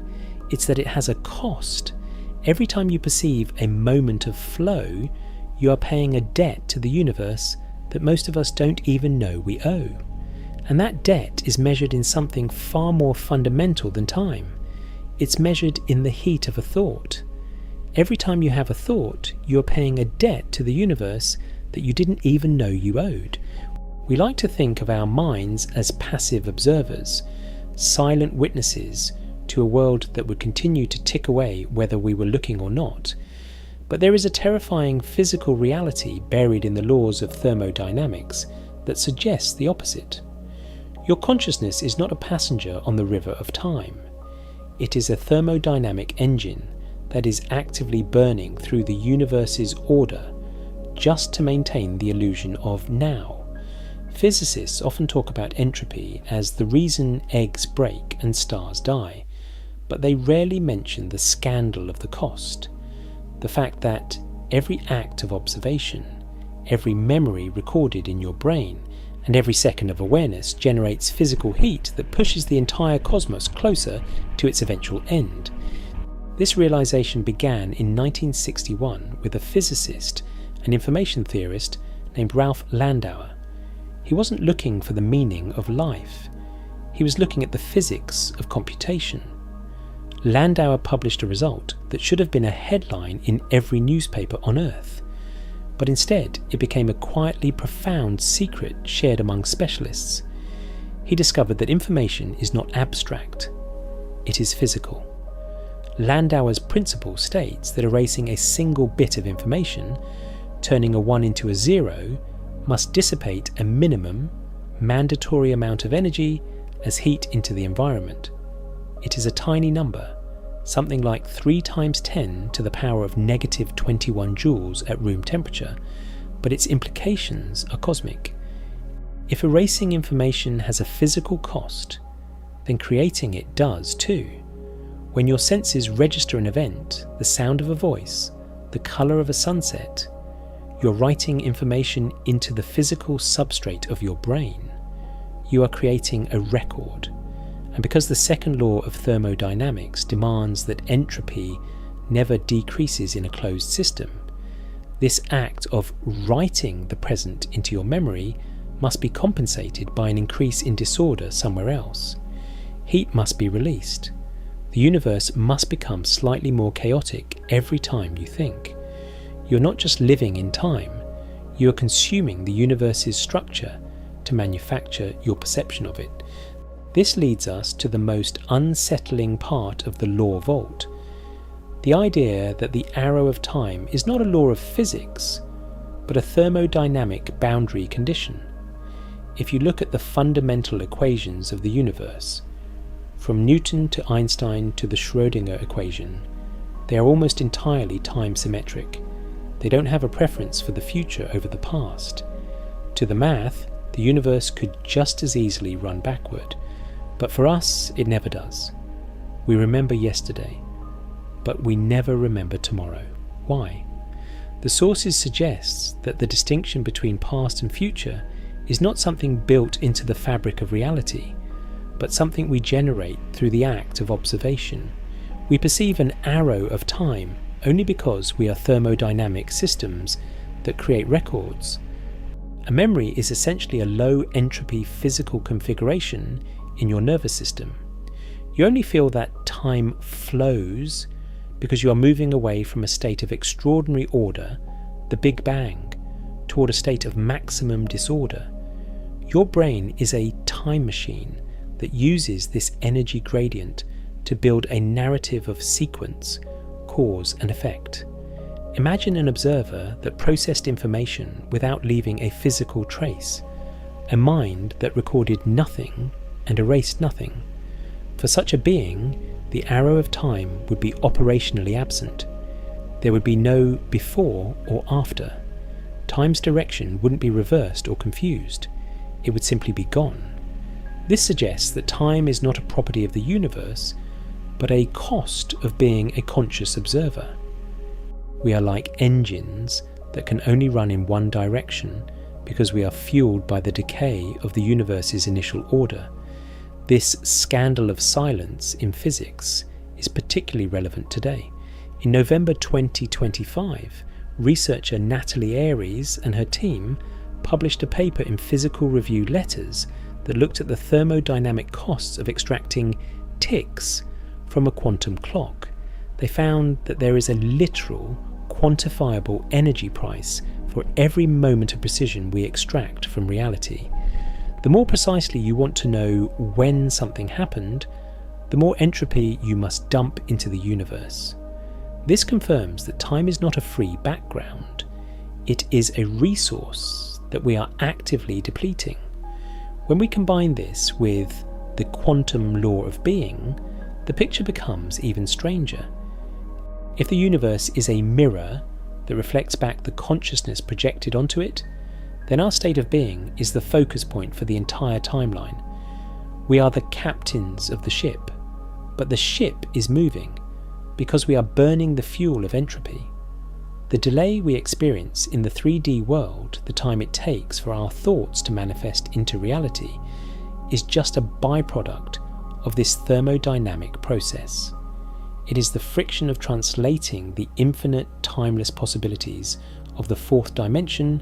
it's that it has a cost. Every time you perceive a moment of flow, you are paying a debt to the universe that most of us don't even know we owe. And that debt is measured in something far more fundamental than time. It's measured in the heat of a thought. Every time you have a thought, you are paying a debt to the universe that you didn't even know you owed. We like to think of our minds as passive observers, silent witnesses to a world that would continue to tick away whether we were looking or not. But there is a terrifying physical reality buried in the laws of thermodynamics that suggests the opposite. Your consciousness is not a passenger on the river of time. It is a thermodynamic engine that is actively burning through the universe's order just to maintain the illusion of now. Physicists often talk about entropy as the reason eggs break and stars die, but they rarely mention the scandal of the cost, the fact that every act of observation, every memory recorded in your brain, and every second of awareness generates physical heat that pushes the entire cosmos closer to its eventual end. This realization began in 1961 with a physicist and information theorist named Ralph Landauer. He wasn't looking for the meaning of life. He was looking at the physics of computation. Landauer published a result that should have been a headline in every newspaper on Earth, but instead it became a quietly profound secret shared among specialists. He discovered that information is not abstract, it is physical. Landauer's principle states that erasing a single bit of information, turning a 1 into a 0, must dissipate a minimum, mandatory amount of energy as heat into the environment. It is a tiny number, something like 3 times 10 to the power of negative 21 joules at room temperature, but its implications are cosmic. If erasing information has a physical cost, then creating it does too. When your senses register an event, the sound of a voice, the colour of a sunset, you're writing information into the physical substrate of your brain. You are creating a record. And because the second law of thermodynamics demands that entropy never decreases in a closed system, this act of writing the present into your memory must be compensated by an increase in disorder somewhere else. Heat must be released. The universe must become slightly more chaotic every time you think. You're not just living in time, you are consuming the universe's structure to manufacture your perception of it. This leads us to the most unsettling part of the law vault. The idea that the arrow of time is not a law of physics, but a thermodynamic boundary condition. If you look at the fundamental equations of the universe, from Newton to Einstein to the Schrödinger equation, they are almost entirely time-symmetric. They don't have a preference for the future over the past. To the math, the universe could just as easily run backward, but for us, it never does. We remember yesterday, but we never remember tomorrow. Why? The sources suggest that the distinction between past and future is not something built into the fabric of reality, but something we generate through the act of observation. We perceive an arrow of time only because we are thermodynamic systems that create records. A memory is essentially a low entropy physical configuration in your nervous system. You only feel that time flows because you are moving away from a state of extraordinary order, the Big Bang, toward a state of maximum disorder. Your brain is a time machine that uses this energy gradient to build a narrative of sequence, cause and effect. Imagine an observer that processed information without leaving a physical trace, a mind that recorded nothing and erased nothing. For such a being, the arrow of time would be operationally absent. There would be no before or after. Time's direction wouldn't be reversed or confused. It would simply be gone. This suggests that time is not a property of the universe, but a cost of being a conscious observer. We are like engines that can only run in one direction because we are fueled by the decay of the universe's initial order. This scandal of silence in physics is particularly relevant today. In November 2025, researcher Natalie Aries and her team published a paper in Physical Review Letters that looked at the thermodynamic costs of extracting ticks from a quantum clock. They found that there is a literal, quantifiable energy price for every moment of precision we extract from reality. The more precisely you want to know when something happened, the more entropy you must dump into the universe. This confirms that time is not a free background. It is a resource that we are actively depleting. When we combine this with the quantum law of being, the picture becomes even stranger. If the universe is a mirror that reflects back the consciousness projected onto it, then our state of being is the focus point for the entire timeline. We are the captains of the ship, but the ship is moving because we are burning the fuel of entropy. The delay we experience in the 3D world, the time it takes for our thoughts to manifest into reality, is just a byproduct of this thermodynamic process. It is the friction of translating the infinite, timeless possibilities of the fourth dimension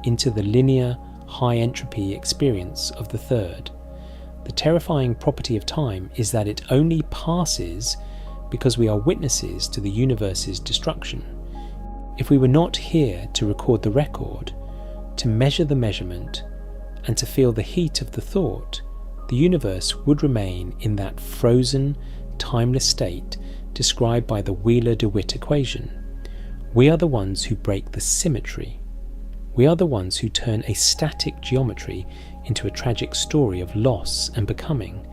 into the linear, high-entropy experience of the third. The terrifying property of time is that it only passes because we are witnesses to the universe's destruction. If we were not here to record the record, to measure the measurement, and to feel the heat of the thought, the universe would remain in that frozen, timeless state described by the Wheeler-DeWitt equation. We are the ones who break the symmetry. We are the ones who turn a static geometry into a tragic story of loss and becoming.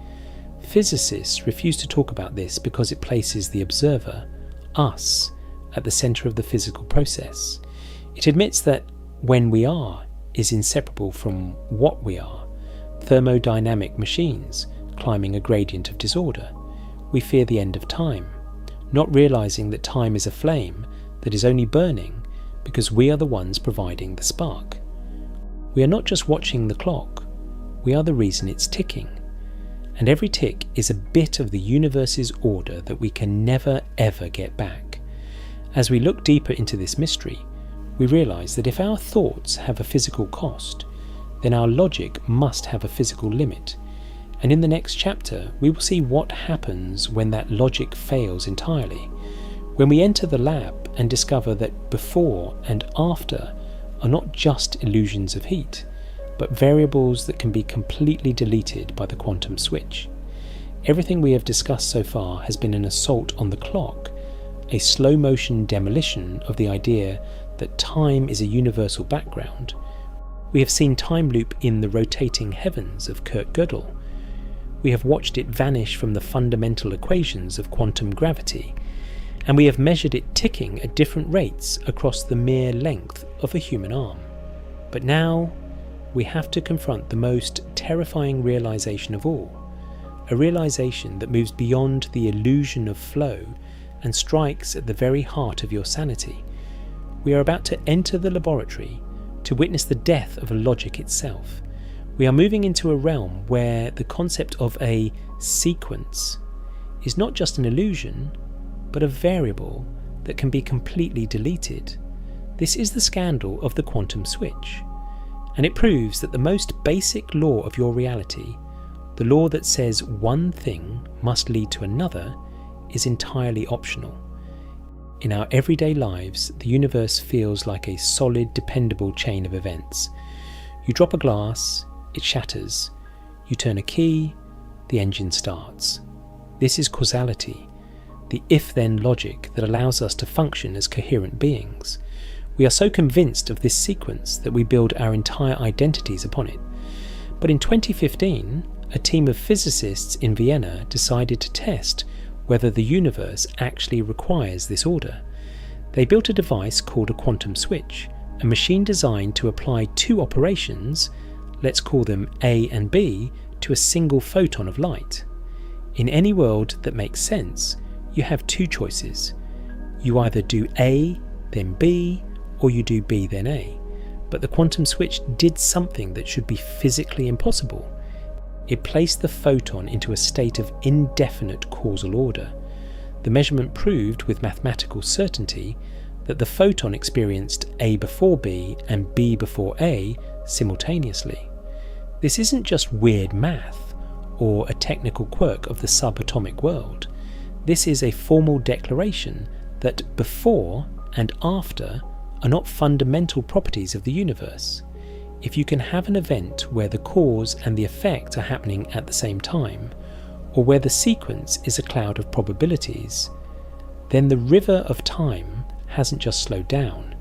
Physicists refuse to talk about this because it places the observer, us, at the centre of the physical process. It admits that when we are is inseparable from what we are, thermodynamic machines climbing a gradient of disorder. We fear the end of time, not realising that time is a flame that is only burning because we are the ones providing the spark. We are not just watching the clock, we are the reason it's ticking. And every tick is a bit of the universe's order that we can never ever get back. As we look deeper into this mystery, we realise that if our thoughts have a physical cost, then our logic must have a physical limit. And in the next chapter, we will see what happens when that logic fails entirely. When we enter the lab and discover that before and after are not just illusions of heat, but variables that can be completely deleted by the quantum switch. Everything we have discussed so far has been an assault on the clock, a slow-motion demolition of the idea that time is a universal background. We have seen time loop in The Rotating Heavens of Kurt Gödel. We have watched it vanish from the fundamental equations of quantum gravity, and we have measured it ticking at different rates across the mere length of a human arm. But now, we have to confront the most terrifying realization of all, a realization that moves beyond the illusion of flow and strikes at the very heart of your sanity. We are about to enter the laboratory to witness the death of logic itself. We are moving into a realm where the concept of a sequence is not just an illusion, but a variable that can be completely deleted. This is the scandal of the quantum switch, and it proves that the most basic law of your reality, the law that says one thing must lead to another, is entirely optional. In our everyday lives, the universe feels like a solid, dependable chain of events. You drop a glass, it shatters. You turn a key, the engine starts. This is causality, the if-then logic that allows us to function as coherent beings. We are so convinced of this sequence that we build our entire identities upon it. But in 2015, a team of physicists in Vienna decided to test whether the universe actually requires this order. They built a device called a quantum switch, a machine designed to apply two operations, let's call them A and B, to a single photon of light. In any world that makes sense, you have two choices. You either do A, then B, or you do B, then A. But the quantum switch did something that should be physically impossible. It placed the photon into a state of indefinite causal order. The measurement proved with mathematical certainty that the photon experienced A before B and B before A simultaneously. This isn't just weird math or a technical quirk of the subatomic world. This is a formal declaration that before and after are not fundamental properties of the universe. If you can have an event where the cause and the effect are happening at the same time, or where the sequence is a cloud of probabilities, then the river of time hasn't just slowed down,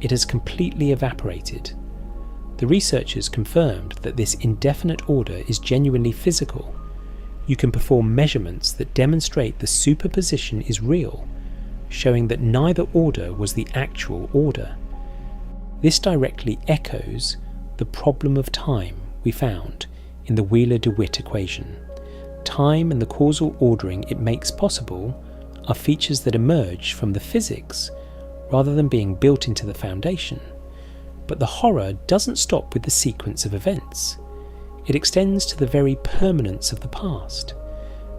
it has completely evaporated. The researchers confirmed that this indefinite order is genuinely physical. You can perform measurements that demonstrate the superposition is real, showing that neither order was the actual order. This directly echoes the problem of time we found in the Wheeler-DeWitt equation. Time and the causal ordering it makes possible are features that emerge from the physics rather than being built into the foundation. But the horror doesn't stop with the sequence of events. It extends to the very permanence of the past.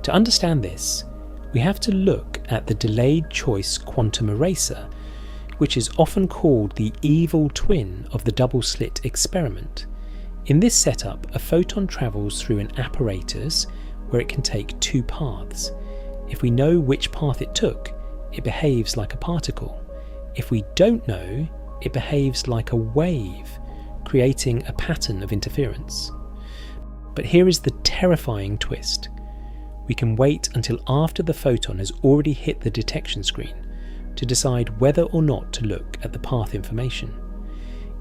To understand this, we have to look at the delayed choice quantum eraser, which is often called the evil twin of the double-slit experiment. In this setup, a photon travels through an apparatus where it can take two paths. If we know which path it took, it behaves like a particle. If we don't know, it behaves like a wave, creating a pattern of interference. But here is the terrifying twist. We can wait until after the photon has already hit the detection screen to decide whether or not to look at the path information.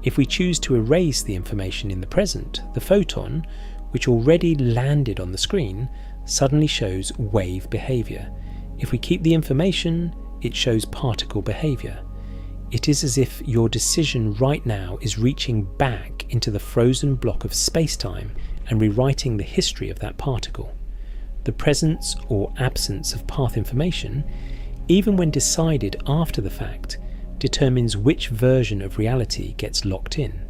If we choose to erase the information in the present, the photon, which already landed on the screen, suddenly shows wave behavior. If we keep the information, it shows particle behavior. It is as if your decision right now is reaching back into the frozen block of space-time and rewriting the history of that particle. The presence or absence of path information, even when decided after the fact, determines which version of reality gets locked in.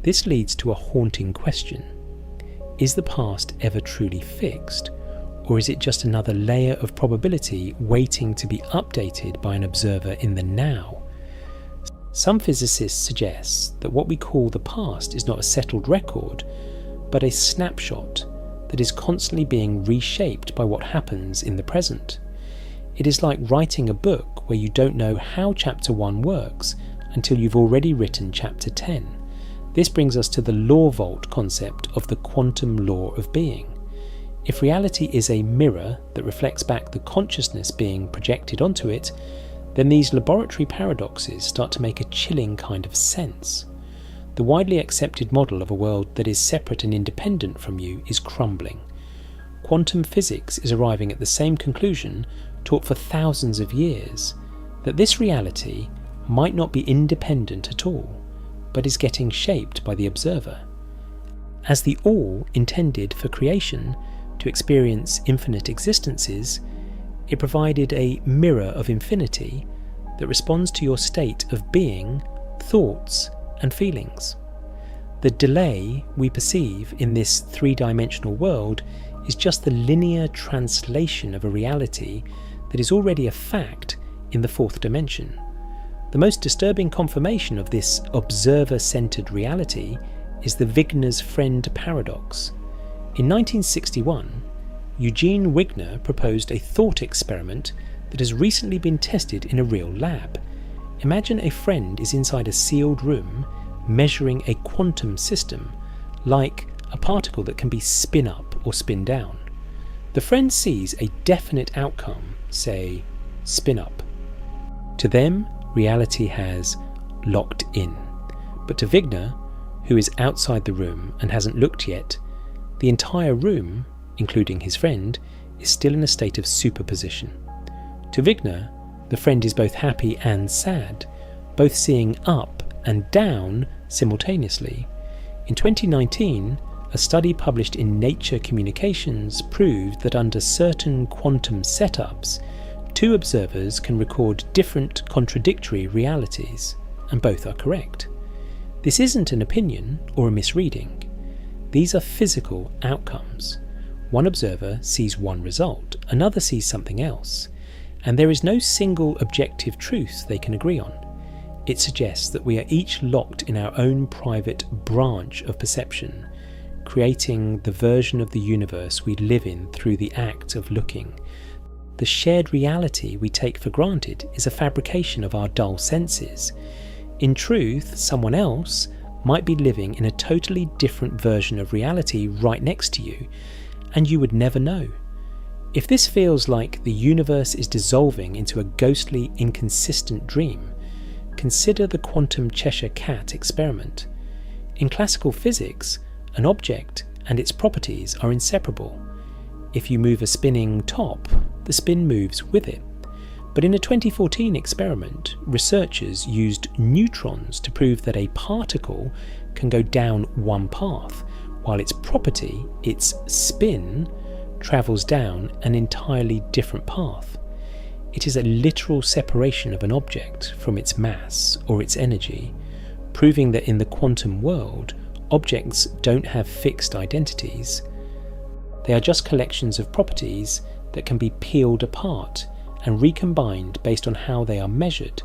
This leads to a haunting question. Is the past ever truly fixed, or is it just another layer of probability waiting to be updated by an observer in the now? Some physicists suggest that what we call the past is not a settled record, but a snapshot that is constantly being reshaped by what happens in the present. It is like writing a book where you don't know how chapter 1 works until you've already written chapter 10. This brings us to the law vault concept of the quantum law of being. If reality is a mirror that reflects back the consciousness being projected onto it, then these laboratory paradoxes start to make a chilling kind of sense. The widely accepted model of a world that is separate and independent from you is crumbling. Quantum physics is arriving at the same conclusion taught for thousands of years, that this reality might not be independent at all, but is getting shaped by the observer. As the all intended for creation to experience infinite existences, it provided a mirror of infinity that responds to your state of being, thoughts, and feelings. The delay we perceive in this three-dimensional world is just the linear translation of a reality that is already a fact in the fourth dimension. The most disturbing confirmation of this observer-centered reality is the Wigner's friend paradox. In 1961, Eugene Wigner proposed a thought experiment that has recently been tested in a real lab. Imagine a friend is inside a sealed room measuring a quantum system, like a particle that can be spin up or spin down. The friend sees a definite outcome, say, spin up. To them, reality has locked in. But to Wigner, who is outside the room and hasn't looked yet, the entire room, including his friend, is still in a state of superposition. To Wigner, the friend is both happy and sad, both seeing up and down simultaneously. In 2019, a study published in Nature Communications proved that under certain quantum setups, two observers can record different contradictory realities, and both are correct. This isn't an opinion or a misreading. These are physical outcomes. One observer sees one result, another sees something else, and there is no single objective truth they can agree on. It suggests that we are each locked in our own private branch of perception, creating the version of the universe we live in through the act of looking. The shared reality we take for granted is a fabrication of our dull senses. In truth, someone else might be living in a totally different version of reality right next to you, and you would never know. If this feels like the universe is dissolving into a ghostly, inconsistent dream, consider the quantum Cheshire Cat experiment. In classical physics, an object and its properties are inseparable. If you move a spinning top, the spin moves with it. But in a 2014 experiment, researchers used neutrons to prove that a particle can go down one path, while its property, its spin, travels down an entirely different path. It is a literal separation of an object from its mass or its energy, proving that in the quantum world, objects don't have fixed identities. They are just collections of properties that can be peeled apart and recombined based on how they are measured.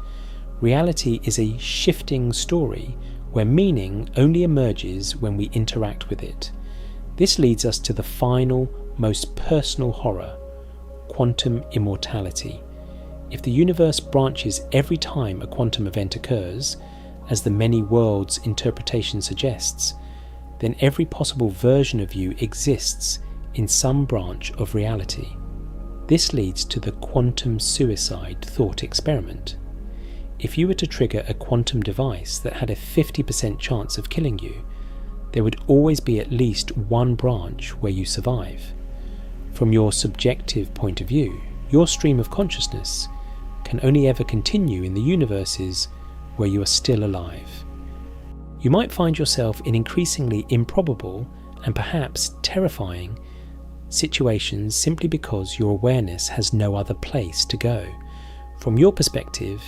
Reality is a shifting story where meaning only emerges when we interact with it. This leads us to the final, most personal horror: quantum immortality. If the universe branches every time a quantum event occurs, as the many worlds interpretation suggests, then every possible version of you exists in some branch of reality. This leads to the quantum suicide thought experiment. If you were to trigger a quantum device that had a 50% chance of killing you, there would always be at least one branch where you survive. From your subjective point of view, your stream of consciousness can only ever continue in the universes where you are still alive. You might find yourself in increasingly improbable and perhaps terrifying situations simply because your awareness has no other place to go. From your perspective,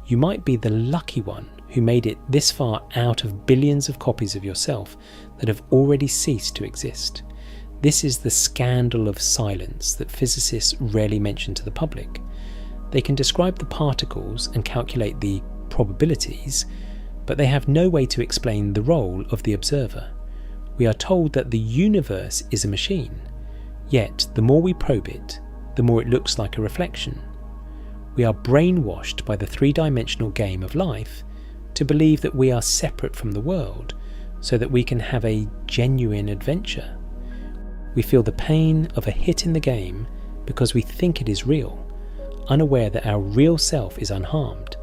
you might be the lucky one who made it this far out of billions of copies of yourself that have already ceased to exist. This is the scandal of silence that physicists rarely mention to the public. They can describe the particles and calculate the probabilities, but they have no way to explain the role of the observer. We are told that the universe is a machine, yet the more we probe it, the more it looks like a reflection. We are brainwashed by the three-dimensional game of life to believe that we are separate from the world so that we can have a genuine adventure. We feel the pain of a hit in the game because we think it is real, unaware that our real self is unharmed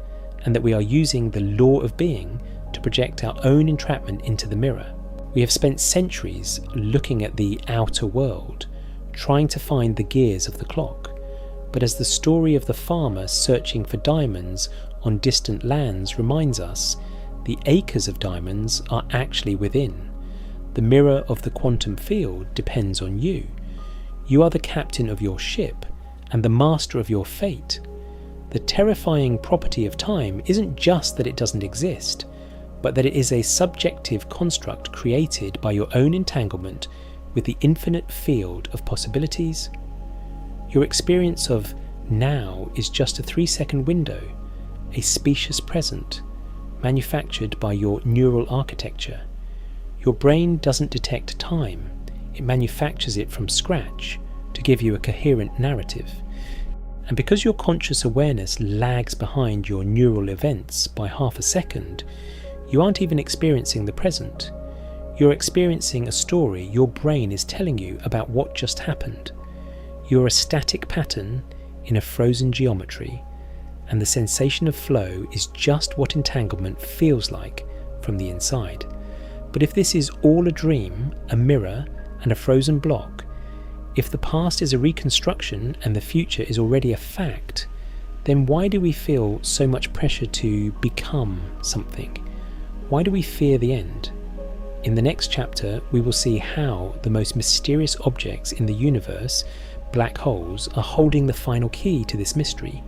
and that we are using the law of being to project our own entrapment into the mirror. We have spent centuries looking at the outer world, trying to find the gears of the clock. But as the story of the farmer searching for diamonds on distant lands reminds us, the acres of diamonds are actually within. The mirror of the quantum field depends on you. You are the captain of your ship and the master of your fate. The terrifying property of time isn't just that it doesn't exist, but that it is a subjective construct created by your own entanglement with the infinite field of possibilities. Your experience of now is just a 3-second window, a specious present, manufactured by your neural architecture. Your brain doesn't detect time, it manufactures it from scratch to give you a coherent narrative. And because your conscious awareness lags behind your neural events by half a second, you aren't even experiencing the present. You're experiencing a story your brain is telling you about what just happened. You're a static pattern in a frozen geometry, and the sensation of flow is just what entanglement feels like from the inside. But if this is all a dream, a mirror, and a frozen block, if the past is a reconstruction and the future is already a fact, then why do we feel so much pressure to become something? Why do we fear the end? In the next chapter, we will see how the most mysterious objects in the universe, black holes, are holding the final key to this mystery.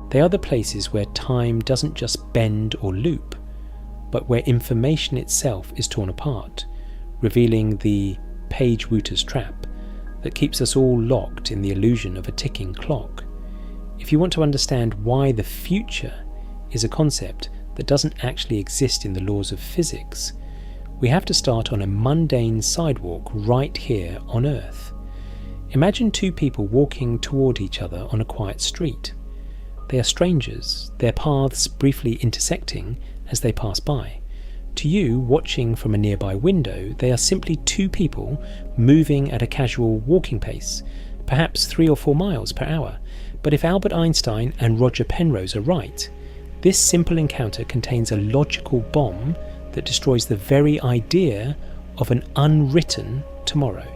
They are the places where time doesn't just bend or loop, but where information itself is torn apart, revealing the Page-Wooter's trap that keeps us all locked in the illusion of a ticking clock. If you want to understand why the future is a concept that doesn't actually exist in the laws of physics, we have to start on a mundane sidewalk right here on Earth. Imagine two people walking toward each other on a quiet street. They are strangers, their paths briefly intersecting as they pass by. To you, watching from a nearby window, they are simply two people moving at a casual walking pace, perhaps 3 or 4 miles per hour. But if Albert Einstein and Roger Penrose are right, this simple encounter contains a logical bomb that destroys the very idea of an unwritten tomorrow.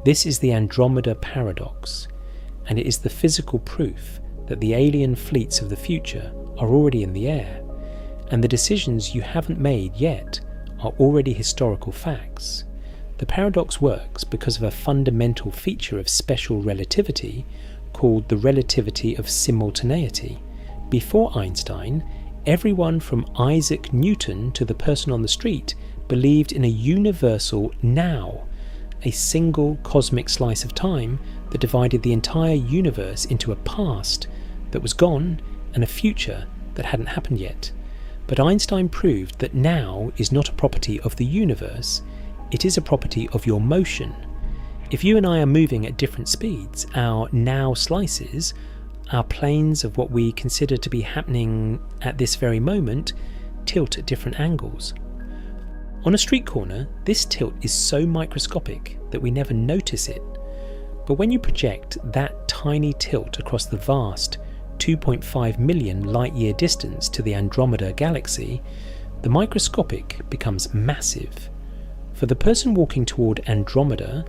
This is the Andromeda paradox, and it is the physical proof that the alien fleets of the future are already in the air, and the decisions you haven't made yet are already historical facts. The paradox works because of a fundamental feature of special relativity called the relativity of simultaneity. Before Einstein, everyone from Isaac Newton to the person on the street believed in a universal now, a single cosmic slice of time that divided the entire universe into a past that was gone and a future that hadn't happened yet. But Einstein proved that now is not a property of the universe, it is a property of your motion. If you and I are moving at different speeds, our now slices, our planes of what we consider to be happening at this very moment, tilt at different angles. On a street corner, this tilt is so microscopic that we never notice it. But when you project that tiny tilt across the vast 2.5 million light-year distance to the Andromeda galaxy, the microscopic becomes massive. For the person walking toward Andromeda,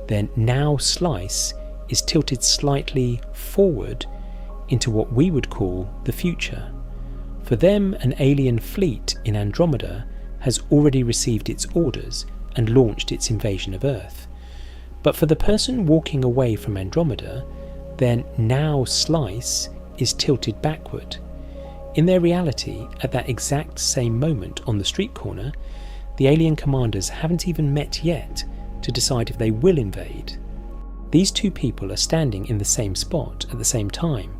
their now slice is tilted slightly forward into what we would call the future. For them, an alien fleet in Andromeda has already received its orders and launched its invasion of Earth. But for the person walking away from Andromeda, their now slice is tilted backward. In their reality, at that exact same moment on the street corner, the alien commanders haven't even met yet to decide if they will invade. These two people are standing in the same spot at the same time,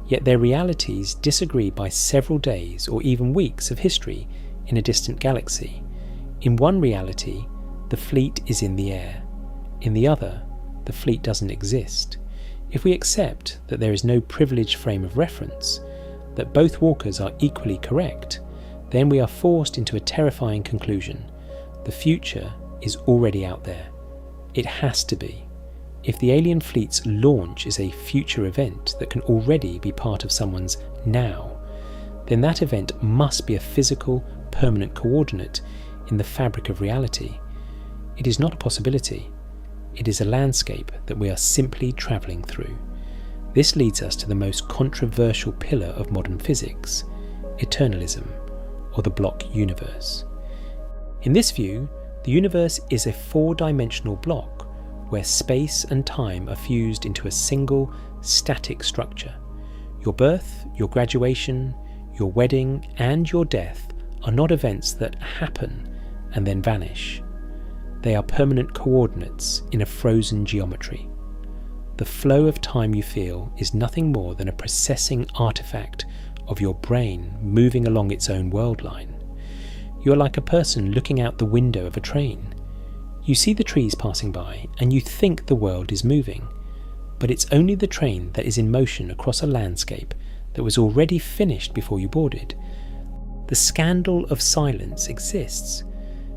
yet their realities disagree by several days or even weeks of history in a distant galaxy. In one reality, the fleet is in the air. In the other, the fleet doesn't exist. If we accept that there is no privileged frame of reference, that both walkers are equally correct, then we are forced into a terrifying conclusion. The future is already out there. It has to be. If the alien fleet's launch is a future event that can already be part of someone's now, then that event must be a physical, permanent coordinate in the fabric of reality. It is not a possibility. It is a landscape that we are simply travelling through. This leads us to the most controversial pillar of modern physics, eternalism, or the block universe. In this view, the universe is a four-dimensional block where space and time are fused into a single, static structure. Your birth, your graduation, your wedding, and your death are not events that happen and then vanish. They are permanent coordinates in a frozen geometry. The flow of time you feel is nothing more than a processing artifact of your brain moving along its own world line. You are like a person looking out the window of a train. You see the trees passing by and you think the world is moving, but it's only the train that is in motion across a landscape that was already finished before you boarded. The scandal of silence exists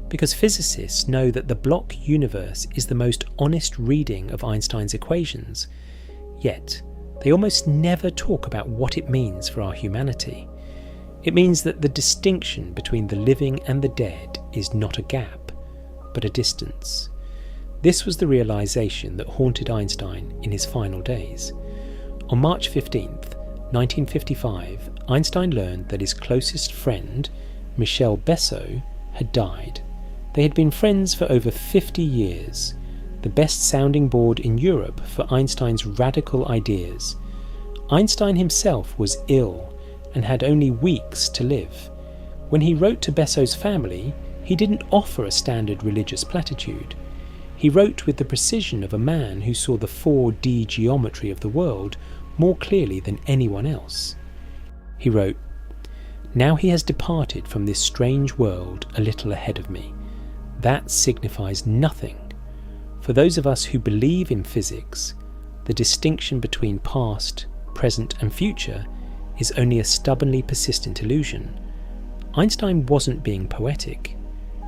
because physicists know that the block universe is the most honest reading of Einstein's equations, yet they almost never talk about what it means for our humanity. It means that the distinction between the living and the dead is not a gap, but a distance. This was the realization that haunted Einstein in his final days. On March 15th, 1955, Einstein learned that his closest friend, Michel Besso, had died. They had been friends for over 50 years, the best sounding board in Europe for Einstein's radical ideas. Einstein himself was ill and had only weeks to live. When he wrote to Besso's family, he didn't offer a standard religious platitude. He wrote with the precision of a man who saw the 4D geometry of the world more clearly than anyone else. He wrote, "Now he has departed from this strange world a little ahead of me. That signifies nothing. For those of us who believe in physics, the distinction between past, present and future is only a stubbornly persistent illusion." Einstein wasn't being poetic.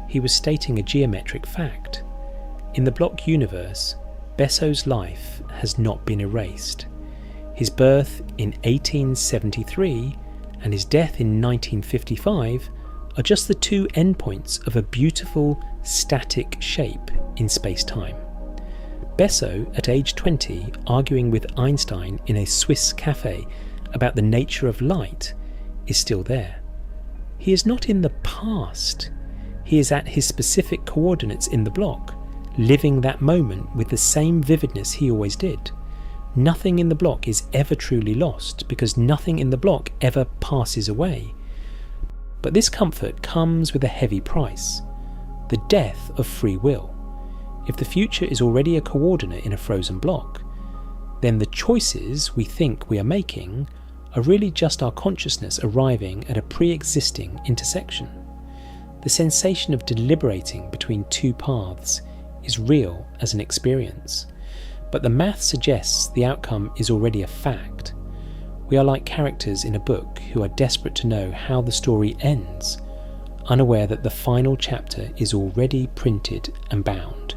He was stating a geometric fact. In the block universe, Besso's life has not been erased. His birth in 1873 and his death in 1955 are just the two endpoints of a beautiful, static shape in space-time. Besso, at age 20, arguing with Einstein in a Swiss cafe about the nature of light, is still there. He is not in the past. He is at his specific coordinates in the block, living that moment with the same vividness he always did. Nothing in the block is ever truly lost, because nothing in the block ever passes away. But this comfort comes with a heavy price: the death of free will. If the future is already a coordinate in a frozen block, then the choices we think we are making are really just our consciousness arriving at a pre-existing intersection. The sensation of deliberating between two paths is real as an experience, but the math suggests the outcome is already a fact. We are like characters in a book who are desperate to know how the story ends, unaware that the final chapter is already printed and bound.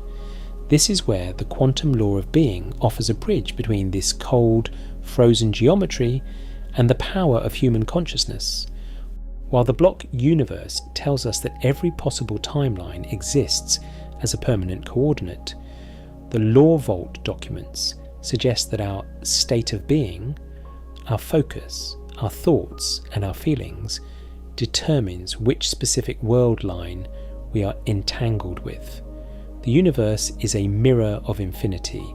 This is where the quantum law of being offers a bridge between this cold, frozen geometry and the power of human consciousness. While the block universe tells us that every possible timeline exists as a permanent coordinate, the law vault documents suggest that our state of being, our focus, our thoughts and our feelings determines which specific world line we are entangled with. The universe is a mirror of infinity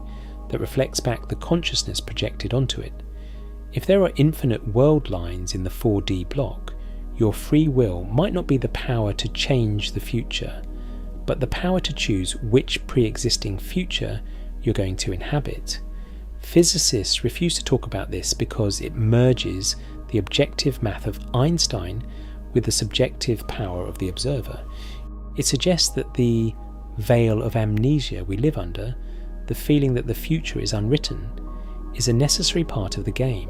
that reflects back the consciousness projected onto it. If there are infinite world lines in the 4D block, your free will might not be the power to change the future, but the power to choose which pre-existing future you're going to inhabit. Physicists refuse to talk about this because it merges the objective math of Einstein with the subjective power of the observer. It suggests that the veil of amnesia we live under, the feeling that the future is unwritten, is a necessary part of the game.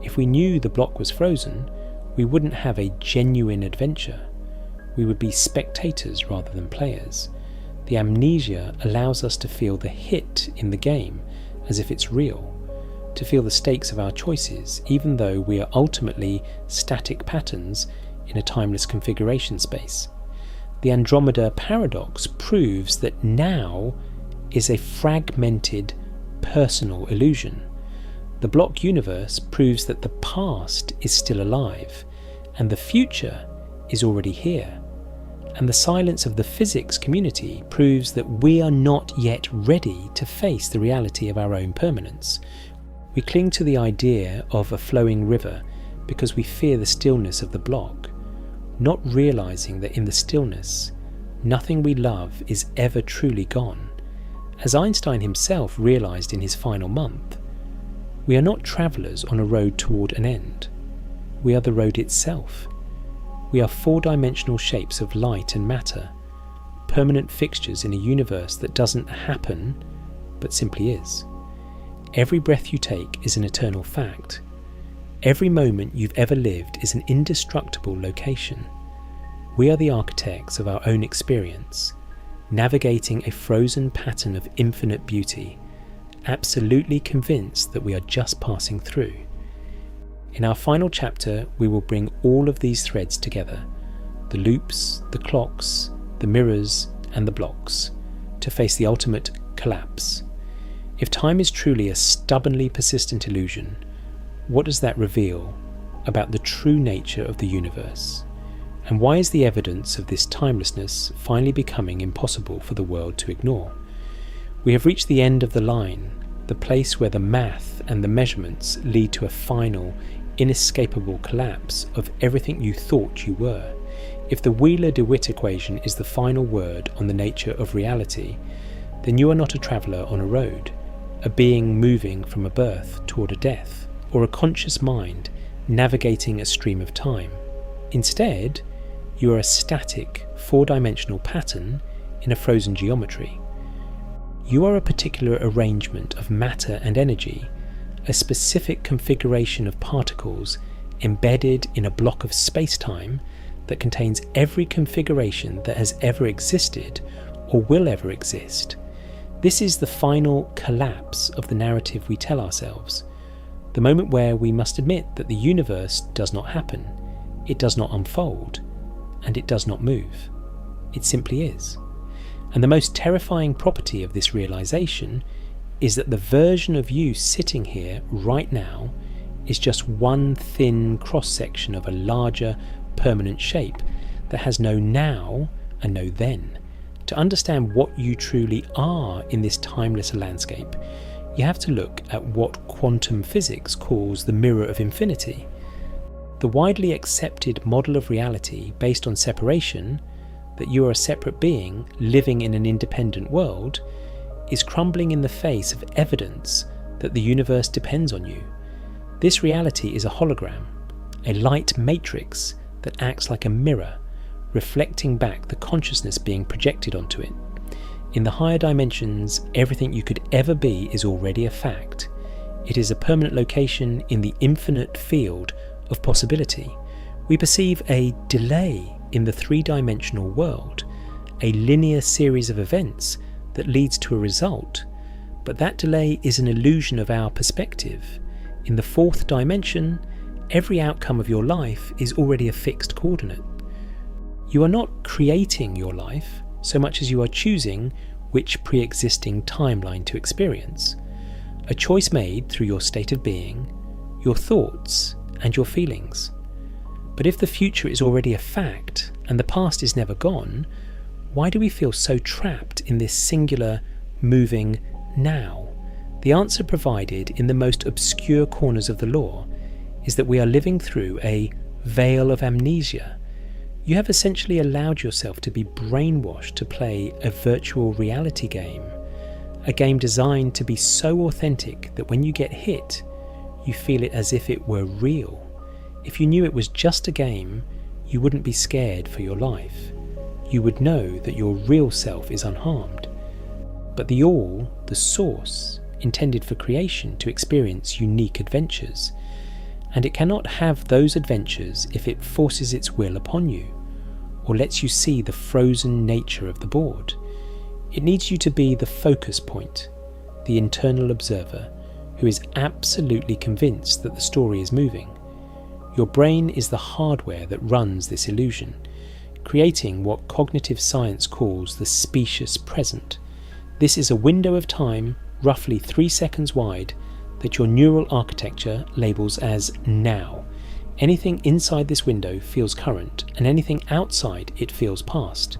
If we knew the block was frozen, we wouldn't have a genuine adventure. We would be spectators rather than players. The amnesia allows us to feel the hit in the game as if it's real, to feel the stakes of our choices, even though we are ultimately static patterns in a timeless configuration space. The Andromeda paradox proves that now is a fragmented, personal illusion. The block universe proves that the past is still alive, and the future is already here. And the silence of the physics community proves that we are not yet ready to face the reality of our own permanence. We cling to the idea of a flowing river because we fear the stillness of the block, not realizing that in the stillness, nothing we love is ever truly gone. As Einstein himself realized in his final month, we are not travelers on a road toward an end. We are the road itself. We are four-dimensional shapes of light and matter, permanent fixtures in a universe that doesn't happen, but simply is. Every breath you take is an eternal fact. Every moment you've ever lived is an indestructible location. We are the architects of our own experience, navigating a frozen pattern of infinite beauty, absolutely convinced that we are just passing through. In our final chapter, we will bring all of these threads together, the loops, the clocks, the mirrors, and the blocks, to face the ultimate collapse. If time is truly a stubbornly persistent illusion, what does that reveal about the true nature of the universe? And why is the evidence of this timelessness finally becoming impossible for the world to ignore? We have reached the end of the line, the place where the math and the measurements lead to a final, inescapable collapse of everything you thought you were. If the Wheeler-DeWitt equation is the final word on the nature of reality, then you are not a traveller on a road, a being moving from a birth toward a death, or a conscious mind navigating a stream of time. Instead, you are a static, four-dimensional pattern in a frozen geometry. You are a particular arrangement of matter and energy, a specific configuration of particles embedded in a block of space-time that contains every configuration that has ever existed or will ever exist. This is the final collapse of the narrative we tell ourselves, the moment where we must admit that the universe does not happen, it does not unfold, and it does not move. It simply is. And the most terrifying property of this realization is that the version of you sitting here right now is just one thin cross-section of a larger, permanent shape that has no now and no then. To understand what you truly are in this timeless landscape, you have to look at what quantum physics calls the mirror of infinity. The widely accepted model of reality based on separation, that you are a separate being living in an independent world, is crumbling in the face of evidence that the universe depends on you. This reality is a hologram, a light matrix that acts like a mirror, reflecting back the consciousness being projected onto it. In the higher dimensions, everything you could ever be is already a fact. It is a permanent location in the infinite field of possibility. We perceive a delay in the three-dimensional world, a linear series of events that leads to a result, but that delay is an illusion of our perspective. In the fourth dimension, every outcome of your life is already a fixed coordinate. You are not creating your life so much as you are choosing which pre-existing timeline to experience. A choice made through your state of being, your thoughts, and your feelings. But if the future is already a fact and the past is never gone, why do we feel so trapped in this singular, moving now? The answer provided in the most obscure corners of the law is that we are living through a veil of amnesia. You have essentially allowed yourself to be brainwashed to play a virtual reality game, a game designed to be so authentic that when you get hit, you feel it as if it were real. If you knew it was just a game, you wouldn't be scared for your life. You would know that your real self is unharmed. But the all, the source, intended for creation to experience unique adventures, and it cannot have those adventures if it forces its will upon you, or lets you see the frozen nature of the board. It needs you to be the focus point, the internal observer, who is absolutely convinced that the story is moving. Your brain is the hardware that runs this illusion, creating what cognitive science calls the specious present. This is a window of time, roughly 3 seconds wide, that your neural architecture labels as now. Anything inside this window feels current, and anything outside it feels past.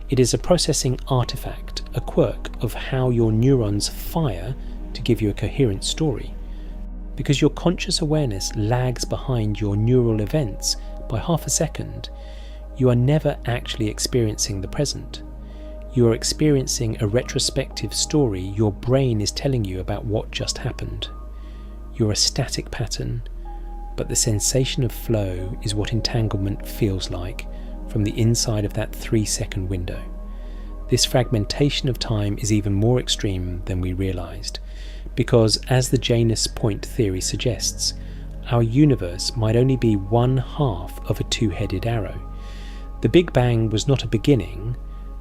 It is a processing artifact, a quirk of how your neurons fire to give you a coherent story. Because your conscious awareness lags behind your neural events by half a second, you are never actually experiencing the present. You are experiencing a retrospective story your brain is telling you about what just happened. You're a static pattern, but the sensation of flow is what entanglement feels like from the inside of that 3-second window. This fragmentation of time is even more extreme than we realized, because as the Janus point theory suggests, our universe might only be one half of a two-headed arrow. The Big Bang was not a beginning,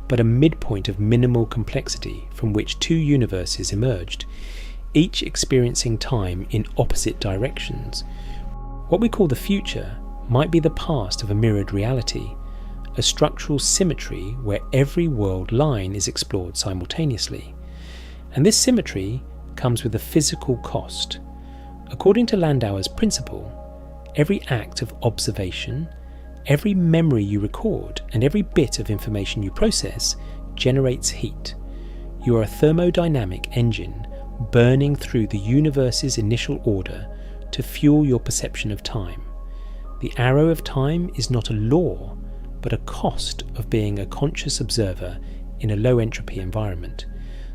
but a midpoint of minimal complexity from which two universes emerged, each experiencing time in opposite directions. What we call the future might be the past of a mirrored reality, a structural symmetry where every world line is explored simultaneously. And this symmetry comes with a physical cost. According to Landauer's principle, every act of observation, every memory you record, and every bit of information you process generates heat. You are a thermodynamic engine burning through the universe's initial order to fuel your perception of time. The arrow of time is not a law, but a cost of being a conscious observer in a low-entropy environment.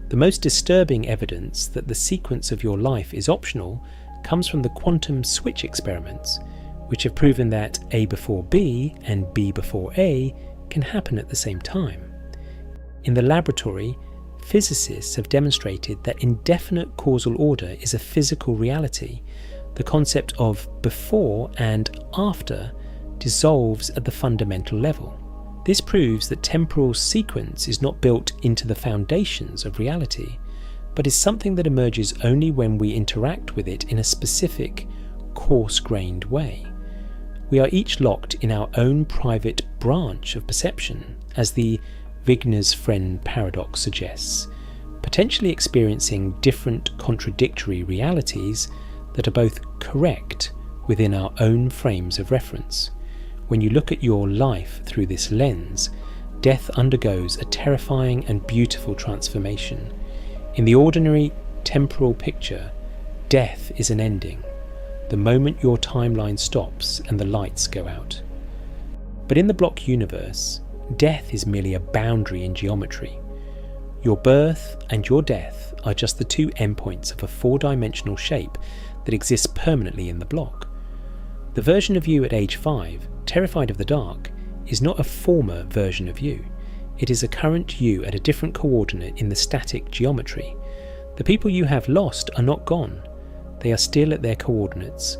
The most disturbing evidence that the sequence of your life is optional comes from the quantum switch experiments, which have proven that A before B and B before A can happen at the same time. In the laboratory, physicists have demonstrated that indefinite causal order is a physical reality. The concept of before and after dissolves at the fundamental level. This proves that temporal sequence is not built into the foundations of reality, but is something that emerges only when we interact with it in a specific, coarse-grained way. We are each locked in our own private branch of perception, as the Wigner's friend paradox suggests, potentially experiencing different contradictory realities that are both correct within our own frames of reference. When you look at your life through this lens, death undergoes a terrifying and beautiful transformation. In the ordinary temporal picture, death is an ending, the moment your timeline stops and the lights go out. But in the block universe, death is merely a boundary in geometry. Your birth and your death are just the two endpoints of a four-dimensional shape that exists permanently in the block. The version of you at age 5, terrified of the dark, is not a former version of you. It is a current you at a different coordinate in the static geometry. The people you have lost are not gone. They are still at their coordinates,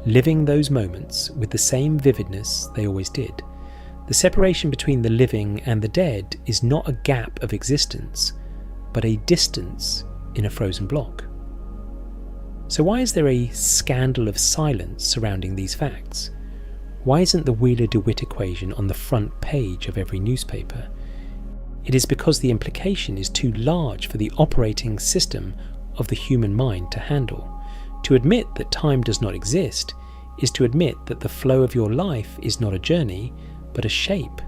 living those moments with the same vividness they always did. The separation between the living and the dead is not a gap of existence, but a distance in a frozen block. So why is there a scandal of silence surrounding these facts? Why isn't the Wheeler-DeWitt equation on the front page of every newspaper? It is because the implication is too large for the operating system of the human mind to handle. To admit that time does not exist is to admit that the flow of your life is not a journey, but a shape.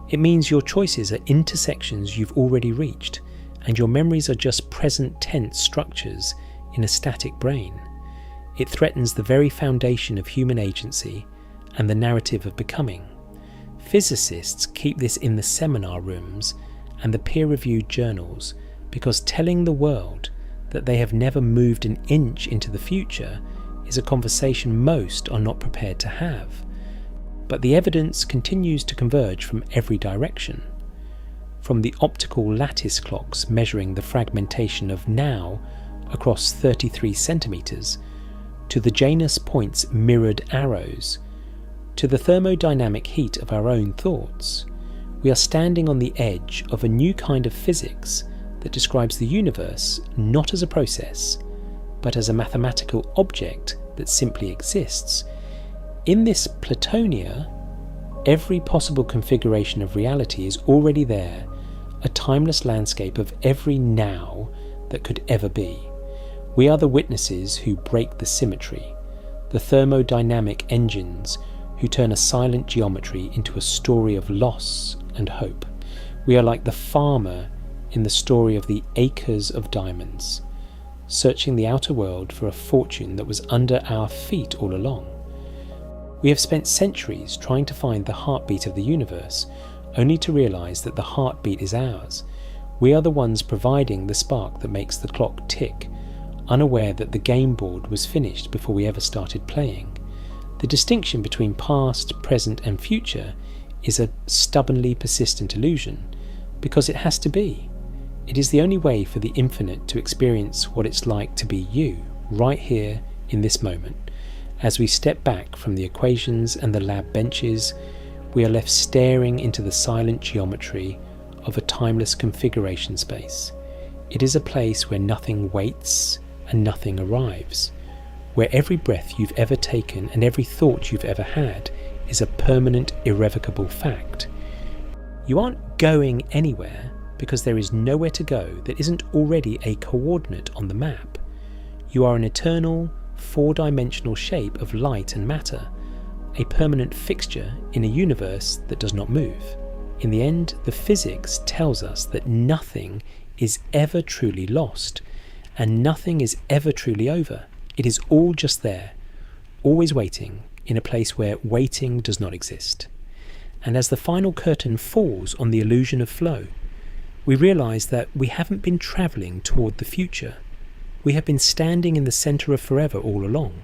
It means your choices are intersections you've already reached, and your memories are just present tense structures in a static brain. It threatens the very foundation of human agency and the narrative of becoming. Physicists keep this in the seminar rooms and the peer-reviewed journals because telling the world that they have never moved an inch into the future is a conversation most are not prepared to have. But the evidence continues to converge from every direction. From the optical lattice clocks measuring the fragmentation of now across 33 centimetres, to the Janus point's mirrored arrows, to the thermodynamic heat of our own thoughts, we are standing on the edge of a new kind of physics that describes the universe not as a process, but as a mathematical object that simply exists. In this Platonia, every possible configuration of reality is already there, a timeless landscape of every now that could ever be. We are the witnesses who break the symmetry, the thermodynamic engines who turn a silent geometry into a story of loss and hope. We are like the farmer in the story of the acres of diamonds, searching the outer world for a fortune that was under our feet all along. We have spent centuries trying to find the heartbeat of the universe, only to realize that the heartbeat is ours. We are the ones providing the spark that makes the clock tick, unaware that the game board was finished before we ever started playing. The distinction between past, present and future is a stubbornly persistent illusion, because it has to be. It is the only way for the infinite to experience what it's like to be you, right here in this moment. As we step back from the equations and the lab benches, we are left staring into the silent geometry of a timeless configuration space. It is a place where nothing waits and nothing arrives, where every breath you've ever taken and every thought you've ever had is a permanent, irrevocable fact. You aren't going anywhere because there is nowhere to go that isn't already a coordinate on the map. You are an eternal, four-dimensional shape of light and matter, a permanent fixture in a universe that does not move. In the end, the physics tells us that nothing is ever truly lost, and nothing is ever truly over. It is all just there, always waiting, in a place where waiting does not exist. And as the final curtain falls on the illusion of flow, we realize that we haven't been travelling toward the future. We have been standing in the centre of forever all along.